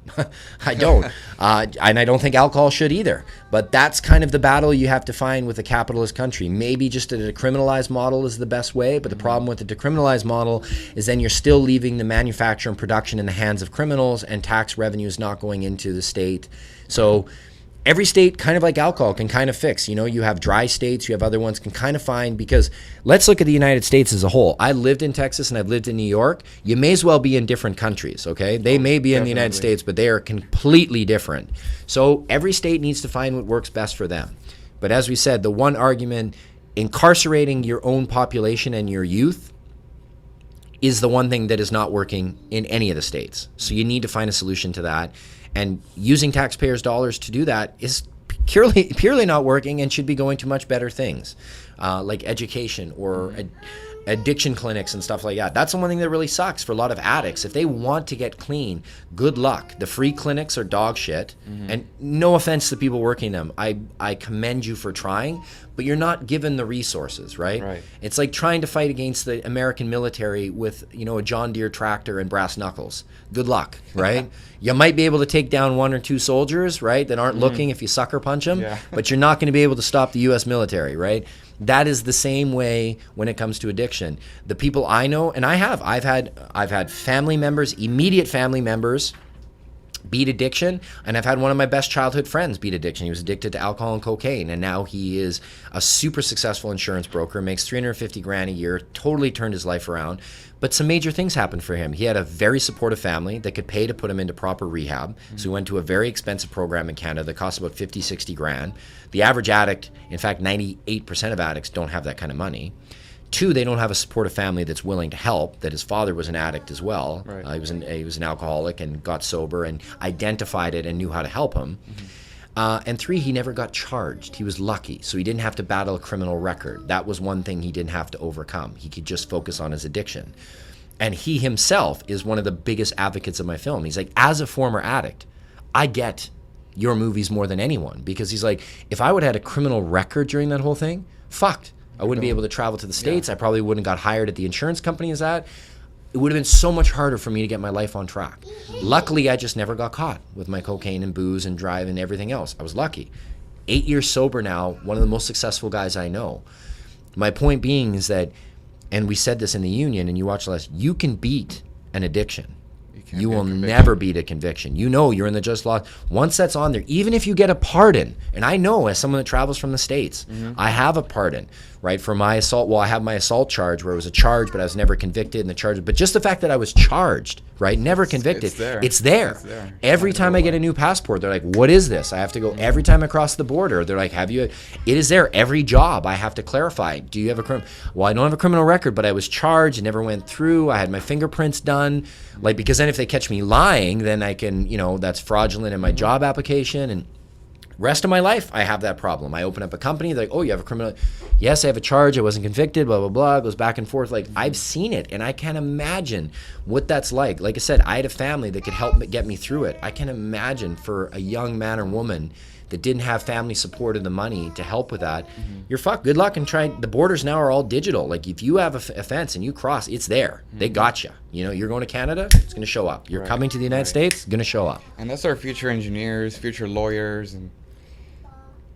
I don't. And I don't think alcohol should either. But that's kind of the battle you have to find with a capitalist country. Maybe just a decriminalized model is the best way, but the problem with the decriminalized model is then you're still leaving the manufacture and production in the hands of criminals, and tax revenue is not going into the state. So every state, kind of like alcohol, can kind of fix. You know, you have dry states, you have other ones, can kind of find, because let's look at the United States as a whole. I lived in Texas and I've lived in New York. You may as well be in different countries, okay? They may be in the United States, but they are completely different. So every state needs to find what works best for them. But as we said, the one argument, incarcerating your own population and your youth is the one thing that is not working in any of the states. So you need to find a solution to that. And using taxpayers' dollars to do that is purely not working and should be going to much better things, like education or addiction clinics and stuff like that. That's the one thing that really sucks for a lot of addicts. If they want to get clean, good luck. The free clinics are dog shit. And no offense to people working them. I commend you for trying, but you're not given the resources, right? It's like trying to fight against the American military with, you know, a John Deere tractor and brass knuckles. Good luck, right? You might be able to take down 1 or 2 soldiers, right, that aren't looking if you sucker punch them, but you're not going to be able to stop the U.S. military, right? That is the same way when it comes to addiction. The people I know, and I've had family members, immediate family members, beat addiction, and I've had one of my best childhood friends beat addiction. He was addicted to alcohol and cocaine, and now he is a super successful insurance broker, makes $350,000 a year, totally turned his life around. But some major things happened for him. He had a very supportive family that could pay to put him into proper rehab. So he went to a very expensive program in Canada that cost about 50, 60 grand. The average addict, in fact, 98% of addicts don't have that kind of money. 2, they don't have a supportive family that's willing to help, that his father was an addict as well. He was an alcoholic and got sober and identified it and knew how to help him. And 3, he never got charged. He was lucky, so he didn't have to battle a criminal record. That was one thing he didn't have to overcome. He could just focus on his addiction. And he himself is one of the biggest advocates of my film. He's like, as a former addict, I get your movies more than anyone, because he's like, if I would have had a criminal record during that whole thing, fucked. I wouldn't be able to travel to the States. I probably wouldn't have got hired at the insurance company as that. It would have been so much harder for me to get my life on track. Luckily, I just never got caught with my cocaine and booze and drive and everything else. I was lucky. 8 years sober now, one of the most successful guys I know. My point being is that, and we said this in the union, and you watch last, you can beat an addiction. You will never beat a conviction. You know you're in the just law. Once that's on there, even if you get a pardon, and I know as someone that travels from the States, I have a pardon, right, for my assault. Well, I have my assault charge where it was a charge, but I was never convicted in the charge. But just the fact that I was charged, right, never convicted, it's there. Every time I get a new passport, they're like, what is this? I have to go every time I cross the border. They're like, it is there. Every job I have to clarify. Do you have a criminal? Well, I don't have a criminal record, but I was charged. It never went through. I had my fingerprints done. Like, because then if they catch me lying, then I can, that's fraudulent in my job application. And rest of my life, I have that problem. I open up a company, they're like, oh, you have a criminal? Yes, I have a charge. I wasn't convicted, blah, blah, blah. It goes back and forth. Like, I've seen it, and I can't imagine what that's like. Like I said, I had a family that could help get me through it. I can imagine for a young man or woman that didn't have family support or the money to help with that, you're fucked. Good luck and try. The borders now are all digital. Like, if you have a offense and you cross, it's there. They got you. You're going to Canada, it's going to show up. You're coming to the United States, it's going to show up. And that's our future engineers, future lawyers, and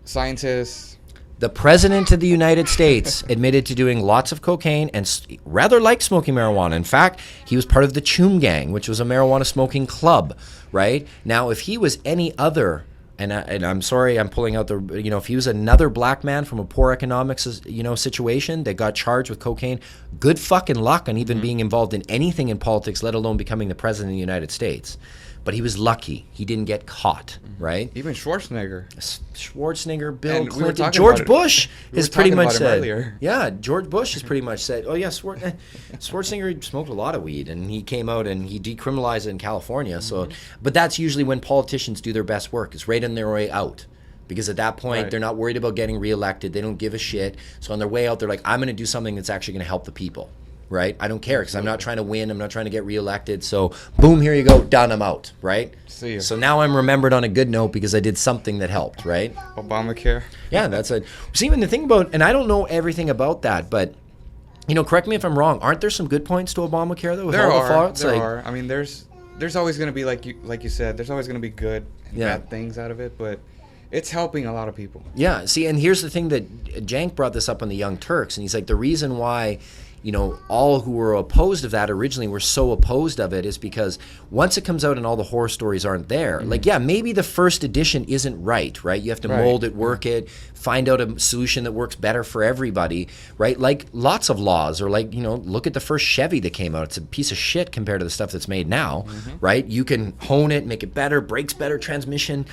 scientists. The president of the United States admitted to doing lots of cocaine and rather liked smoking marijuana. In fact, he was part of the Choom Gang, which was a marijuana smoking club, right? Now, if he was any other, and I'm sorry, I'm pulling out the, if he was another black man from a poor economics, situation that got charged with cocaine, good fucking luck on even being involved in anything in politics, let alone becoming the president of the United States. But he was lucky. He didn't get caught, right? Even Schwarzenegger, Bill Clinton, George Bush has pretty much said. Earlier. Yeah, George Bush has pretty much said, oh yeah, Schwarzenegger smoked a lot of weed, and he came out and he decriminalized it in California. So, but that's usually when politicians do their best work. It's right on their way out. Because at that point, they're not worried about getting reelected. They don't give a shit. So on their way out, they're like, I'm going to do something that's actually going to help the people. Right? I don't care because I'm not trying to win. I'm not trying to get reelected. So, boom, here you go. Done. I'm out. Right? See you. So now I'm remembered on a good note because I did something that helped. Right? Obamacare. Yeah, that's it. See, and the thing about, and I don't know everything about that, but, correct me if I'm wrong. Aren't there some good points to Obamacare, though? With there all are. the faults? There are. I mean, there's always going to be, like you said, there's always going to be good and bad things out of it, but it's helping a lot of people. Yeah. See, and here's the thing that Jank brought this up on the Young Turks, and he's like, the reason why all who were opposed of that originally were so opposed of it is because once it comes out and all the horror stories aren't there, like, yeah, maybe the first edition isn't right? You have to mold it, work it, find out a solution that works better for everybody, right? Like lots of laws, or like, look at the first Chevy that came out. It's a piece of shit compared to the stuff that's made now, right? You can hone it, make it better, brakes better, transmission.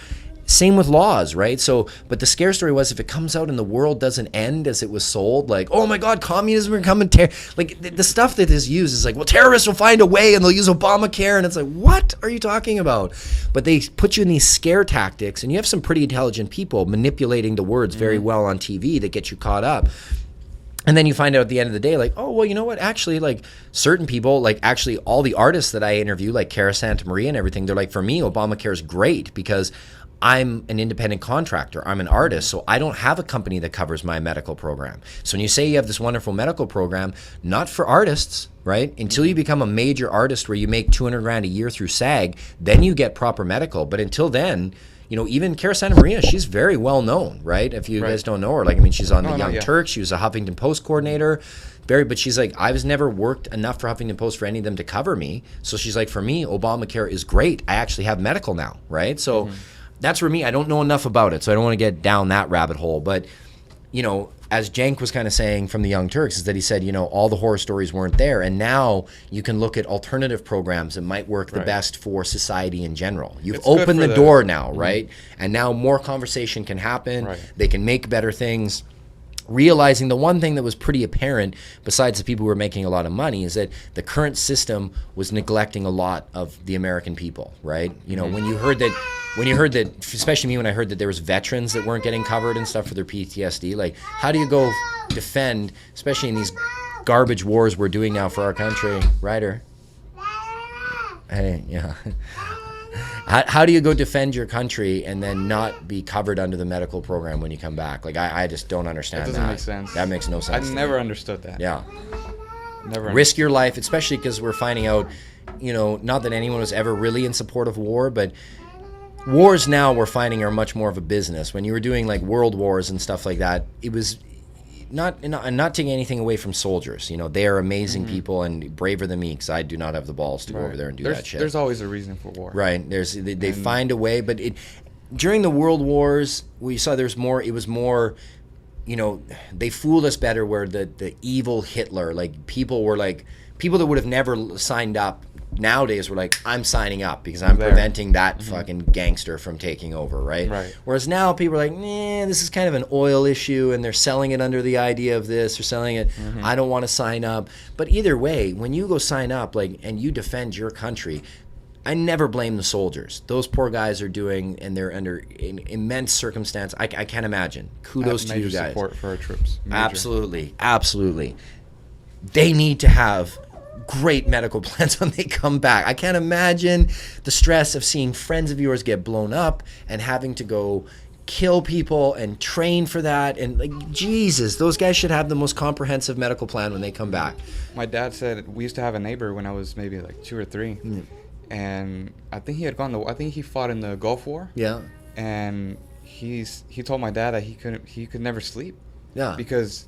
Same with laws, right? So, but the scare story was if it comes out and the world doesn't end as it was sold, like, oh my God, communism are coming. Like the stuff that is used is like, well, terrorists will find a way and they'll use Obamacare. And it's like, what are you talking about? But they put you in these scare tactics, and you have some pretty intelligent people manipulating the words very well on TV that get you caught up. And then you find out at the end of the day, like, oh, well, you know what? Actually, like certain people, like actually all the artists that I interview, like Cara Santa Maria and everything, they're like, for me, Obamacare is great because I'm an independent contractor. I'm an artist, so I don't have a company that covers my medical program. So when you say you have this wonderful medical program, not for artists, right? Until you become a major artist where you make $200,000 a year through SAG, then you get proper medical. But until then, even Cara Santa Maria, she's very well known, right? If you guys don't know her, like, I mean, she's on the Young Turks. She was a Huffington Post coordinator. But she's like, I was never worked enough for Huffington Post for any of them to cover me. So she's like, for me, Obamacare is great. I actually have medical now, right? So that's for me. I don't know enough about it, so I don't want to get down that rabbit hole. But, as Jank was kind of saying from the Young Turks, is that he said, all the horror stories weren't there. And now you can look at alternative programs that might work the best for society in general. You've opened the door now, right? And now more conversation can happen. Right. They can make better things. Realizing the one thing that was pretty apparent, besides the people who were making a lot of money, is that the current system was neglecting a lot of the American people, right? When you heard that, especially me, when I heard that there was veterans that weren't getting covered and stuff for their PTSD, like, how do you go defend, especially in these garbage wars we're doing now for our country, Ryder? Hey, yeah. How do you go defend your country and then not be covered under the medical program when you come back? Like, I just don't understand that. That doesn't make sense. That makes no sense. I never understood that. Yeah. Never. Risk your life, especially because we're finding out, not that anyone was ever really in support of war, but wars now we're finding are much more of a business. When you were doing like world wars and stuff like that, it was not taking anything away from soldiers. They are amazing people and braver than me, because I do not have the balls to go over there and do that shit. There's always a reason for war. Right. They find a way, but during the world wars, we saw there's more. It was more. They fooled us better. Where the evil Hitler, like people that would have never signed up. Nowadays, we're like, I'm signing up because I'm preventing that fucking gangster from taking over, right? Whereas now people are like, this is kind of an oil issue, and they're selling it under the idea of this, or selling it, I don't want to sign up. But either way, when you go sign up, like, and you defend your country, I never blame the soldiers. Those poor guys are doing, and they're under immense circumstance. I can't imagine. Kudos to you guys. Support for our troops. Major. Absolutely. They need to have great medical plans when they come back. I can't imagine the stress of seeing friends of yours get blown up and having to go kill people and train for that. And like, Jesus, those guys should have the most comprehensive medical plan when they come back. My dad said we used to have a neighbor when I was maybe like 2 or 3, and I think he had I think he fought in the Gulf War. Yeah. And he told my dad that he could never sleep. Yeah. Because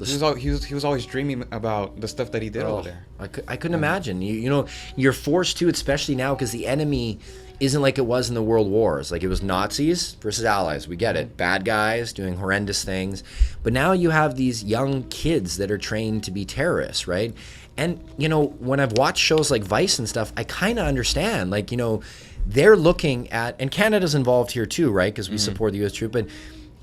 he was always dreaming about the stuff that he did over there. I couldn't imagine. You're forced to, especially now, because the enemy isn't like it was in the world wars. Like, it was Nazis versus allies. We get it. Bad guys doing horrendous things. But now you have these young kids that are trained to be terrorists, right? And, when I've watched shows like Vice and stuff, I kind of understand. Like, they're looking at, and Canada's involved here too, right? Because we support the U.S. troop, but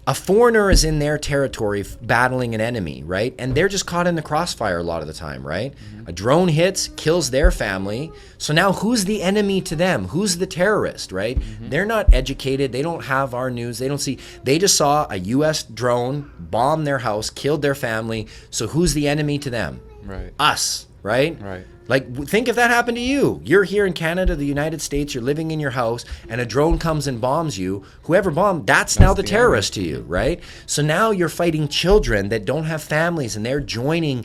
a foreigner is in their territory battling an enemy, right? And they're just caught in the crossfire a lot of the time, right? A drone hits, kills their family. So now who's the enemy to them? Who's the terrorist, right? They're not educated. They don't have our news. They just saw a U.S. drone bomb their house, killed their family. So who's the enemy to them? Right. Us, right? Right. Like, think if that happened to you. You're here in Canada, the United States, you're living in your house, and a drone comes and bombs you. Whoever bombed, that's now the terrorist to you, right? So now you're fighting children that don't have families, and they're joining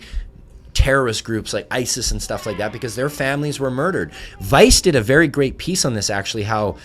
terrorist groups like ISIS and stuff like that because their families were murdered. Vice did a very great piece on this, actually, how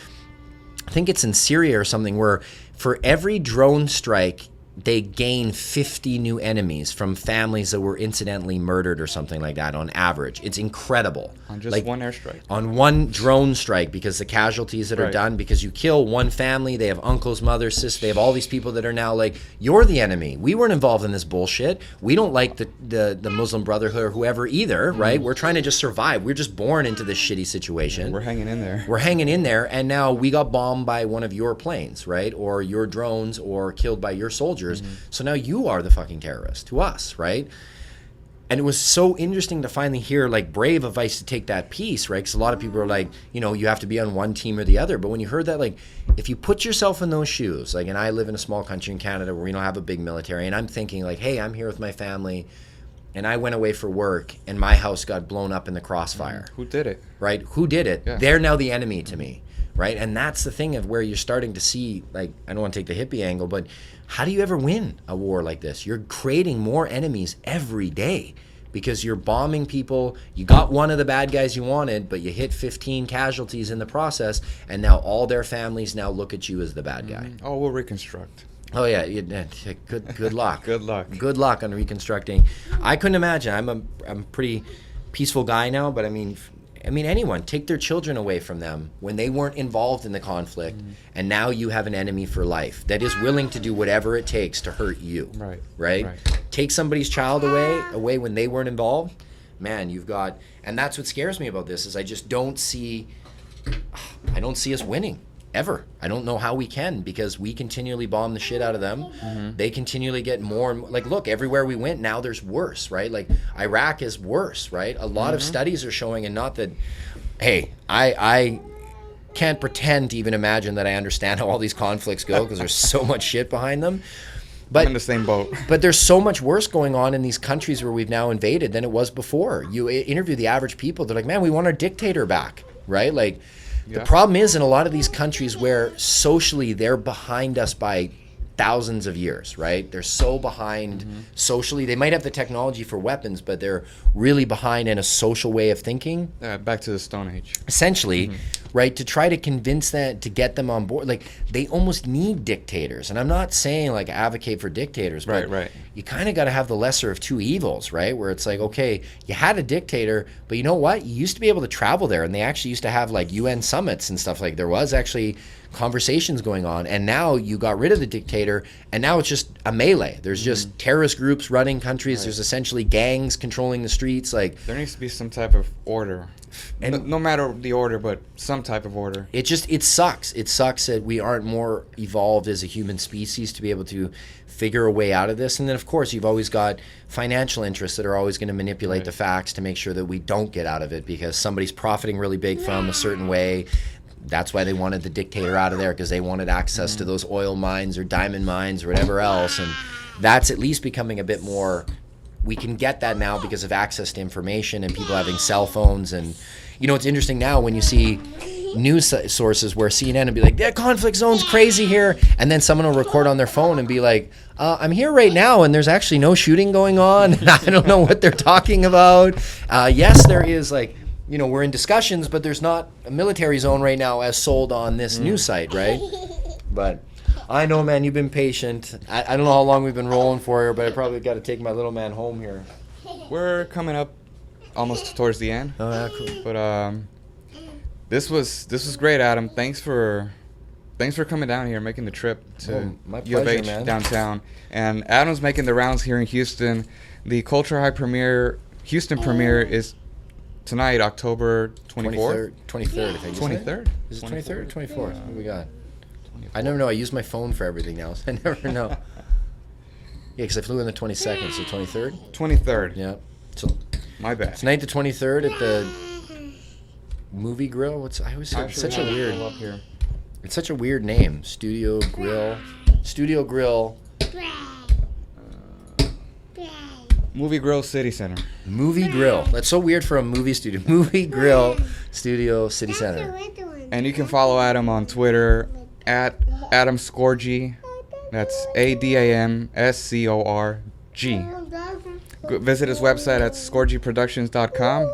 I think it's in Syria or something, where for every drone strike they gain 50 new enemies from families that were incidentally murdered or something like that on average. It's incredible. On just one airstrike. On one drone strike, because the casualties that are done, because you kill one family, they have uncles, mothers, sisters, they have all these people that are now like, you're the enemy. We weren't involved in this bullshit. We don't like the Muslim Brotherhood or whoever either, right? We're trying to just survive. We're just born into this shitty situation. We're hanging in there. We're hanging in there, and now we got bombed by one of your planes, right? Or your drones, or killed by your soldiers. So now you are the fucking terrorist to us, right? And it was so interesting to finally hear like brave advice to take that piece, right? Because a lot of people are like, you know, you have to be on one team or the other. But when you heard that, like, if you put yourself in those shoes, like, and I live in a small country in Canada where we don't have a big military, and I'm thinking like, hey, I'm here with my family, and I went away for work, and my house got blown up in the crossfire. Who did it? Right? Who did it? Yeah. They're now the enemy to me, right? And that's the thing of where you're starting to see, like, I don't want to take the hippie angle, but how do you ever win a war like this? You're creating more enemies every day because you're bombing people. You got one of the bad guys you wanted, but you hit 15 casualties in the process, and now all their families now look at you as the bad guy. Oh, we'll reconstruct. Oh yeah, good luck. Good luck. Good luck on reconstructing. I couldn't imagine. I'm a pretty peaceful guy now, but I mean anyone, take their children away from them when they weren't involved in the conflict, and now you have an enemy for life that is willing to do whatever it takes to hurt you. Right? Take somebody's child away when they weren't involved. Man, you've got, and that's what scares me about this is I just don't see us winning. Ever. I don't know how we can, because we continually bomb the shit out of them. They continually get more and more, like, look, everywhere we went now there's worse, right? Like Iraq is worse, right? A lot of studies are showing, and not that, hey, I can't pretend to even imagine that I understand how all these conflicts go, because there's so much shit behind them. But I'm in the same boat. But there's so much worse going on in these countries where we've now invaded than it was before. You interview the average people, they're like, man, we want our dictator back, right? Like, the problem is in a lot of these countries where socially they're behind us by thousands of years, right? They're so behind socially. They might have the technology for weapons, but they're really behind in a social way of thinking. Back to the Stone Age. Essentially, right? To try to convince that, to get them on board, like they almost need dictators. And I'm not saying like advocate for dictators, but you kind of got to have the lesser of two evils, right? Where it's like, okay, you had a dictator, but you know what? You used to be able to travel there, and they actually used to have like UN summits and stuff. Like there was actually conversations going on, and now you got rid of the dictator, and now it's just a melee. There's just terrorist groups running countries. There's essentially gangs controlling the streets. Like there needs to be some type of order, and no matter the order, but some type of order. It sucks. It sucks that we aren't more evolved as a human species to be able to figure a way out of this. And then of course you've always got financial interests that are always going to manipulate the facts to make sure that we don't get out of it, because somebody's profiting really big from a certain way. That's why they wanted the dictator out of there, because they wanted access to those oil mines or diamond mines or whatever else. And that's at least becoming a bit more, we can get that now because of access to information and people having cell phones. And you know, it's interesting now when you see news sources where CNN will be like, that conflict zone's crazy here, and then someone will record on their phone and be like, I'm here right now and there's actually no shooting going on, and I don't know what they're talking about. Yes, there is, like, you know, we're in discussions, but there's not a military zone right now as sold on this news site, right? But I know, man, you've been patient. I don't know how long we've been rolling for here, but I probably got to take my little man home here. We're coming up almost towards the end. Oh, yeah, cool. But this was great, Adam. Thanks for coming down here, making the trip to my U of pleasure, H man. downtown. And Adam's making the rounds here in Houston. The Culture High Houston premiere is tonight, October 24th? 23rd, I think. 23rd? Is it 23rd or 24th? What do we got? I never know. I use my phone for everything now, so I never know. Yeah, because I flew in the 22nd, so 23rd? 23rd. Yeah. So my bad. Tonight the 23rd at the Movie Grill. I always say it's such a weird. Up here. It's such a weird name. Studio Grill. Movie Grill City Center. Movie Grill. That's so weird for a movie studio. Movie Grill Studio City Center. And you can follow Adam on Twitter at Adam Scorgie. That's ADAMSCORG. Visit his website at scorgieproductions.com.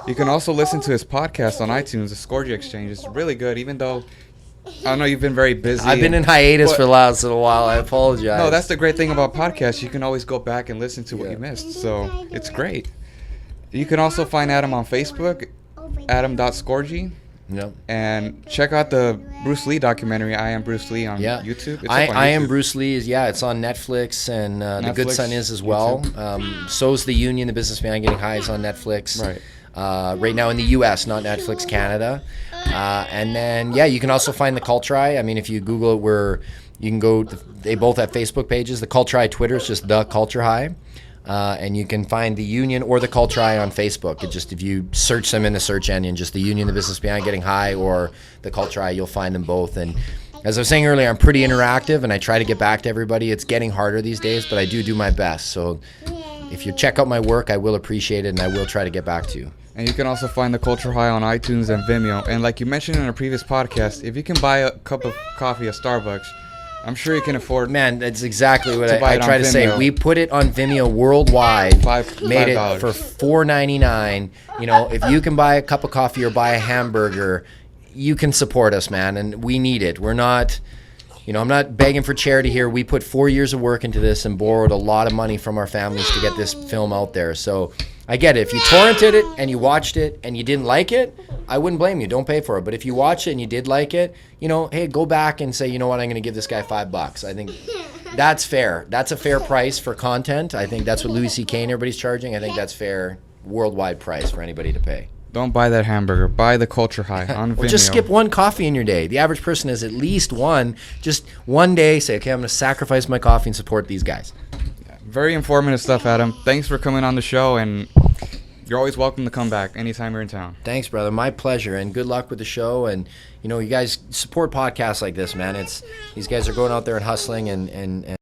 You can also listen to his podcast on iTunes, the Scorgie Exchange. It's really good, even though I know you've been very busy. I've been in hiatus for the last little while. I apologize. No, that's the great thing about podcasts. You can always go back and listen to what you missed. So it's great. You can also find Adam on Facebook, adam.scorgie. Yep. And check out the Bruce Lee documentary, I Am Bruce Lee, on YouTube. It's up on I Am YouTube. Bruce Lee it's on Netflix, and The Good Netflix, Son is as well. So's The Union, the Business Behind Getting High is on Netflix. Right. Right now in the U.S., not Netflix Canada. And then, you can also find The Culture Eye. I mean, if you Google it, you can go, they both have Facebook pages. The Culture Eye Twitter is just The Culture High. And you can find The Union or The Culture Eye on Facebook. If you search them in the search engine, just The Union, the Business Behind Getting High, or The Culture Eye, you'll find them both. And as I was saying earlier, I'm pretty interactive, and I try to get back to everybody. It's getting harder these days, but I do my best. So if you check out my work, I will appreciate it, and I will try to get back to you. And you can also find The Culture High on iTunes and Vimeo. And like you mentioned in a previous podcast, if you can buy a cup of coffee at Starbucks, I'm sure you can afford. Man, that's exactly what buy I it on try to say. Vimeo. We put it on Vimeo worldwide. Made it $5. for $4.99. If you can buy a cup of coffee or buy a hamburger, you can support us, man, and we need it. We're not, I'm not begging for charity here. We put 4 years of work into this and borrowed a lot of money from our families to get this film out there. So I get it. If you torrented it and you watched it and you didn't like it, I wouldn't blame you. Don't pay for it. But if you watch it and you did like it, hey, go back and say, you know what, I'm going to give this guy $5. I think that's fair. That's a fair price for content. I think that's what Louis C.K. and everybody's charging. I think that's fair worldwide price for anybody to pay. Don't buy that hamburger. Buy The Culture High on Vimeo. Or just skip one coffee in your day. The average person has at least one. Just one day, say, okay, I'm going to sacrifice my coffee and support these guys. Very informative stuff, Adam. Thanks for coming on the show, and you're always welcome to come back anytime you're in town. Thanks, brother. My pleasure, and good luck with the show. And you guys support podcasts like this, man. These guys are going out there and hustling, and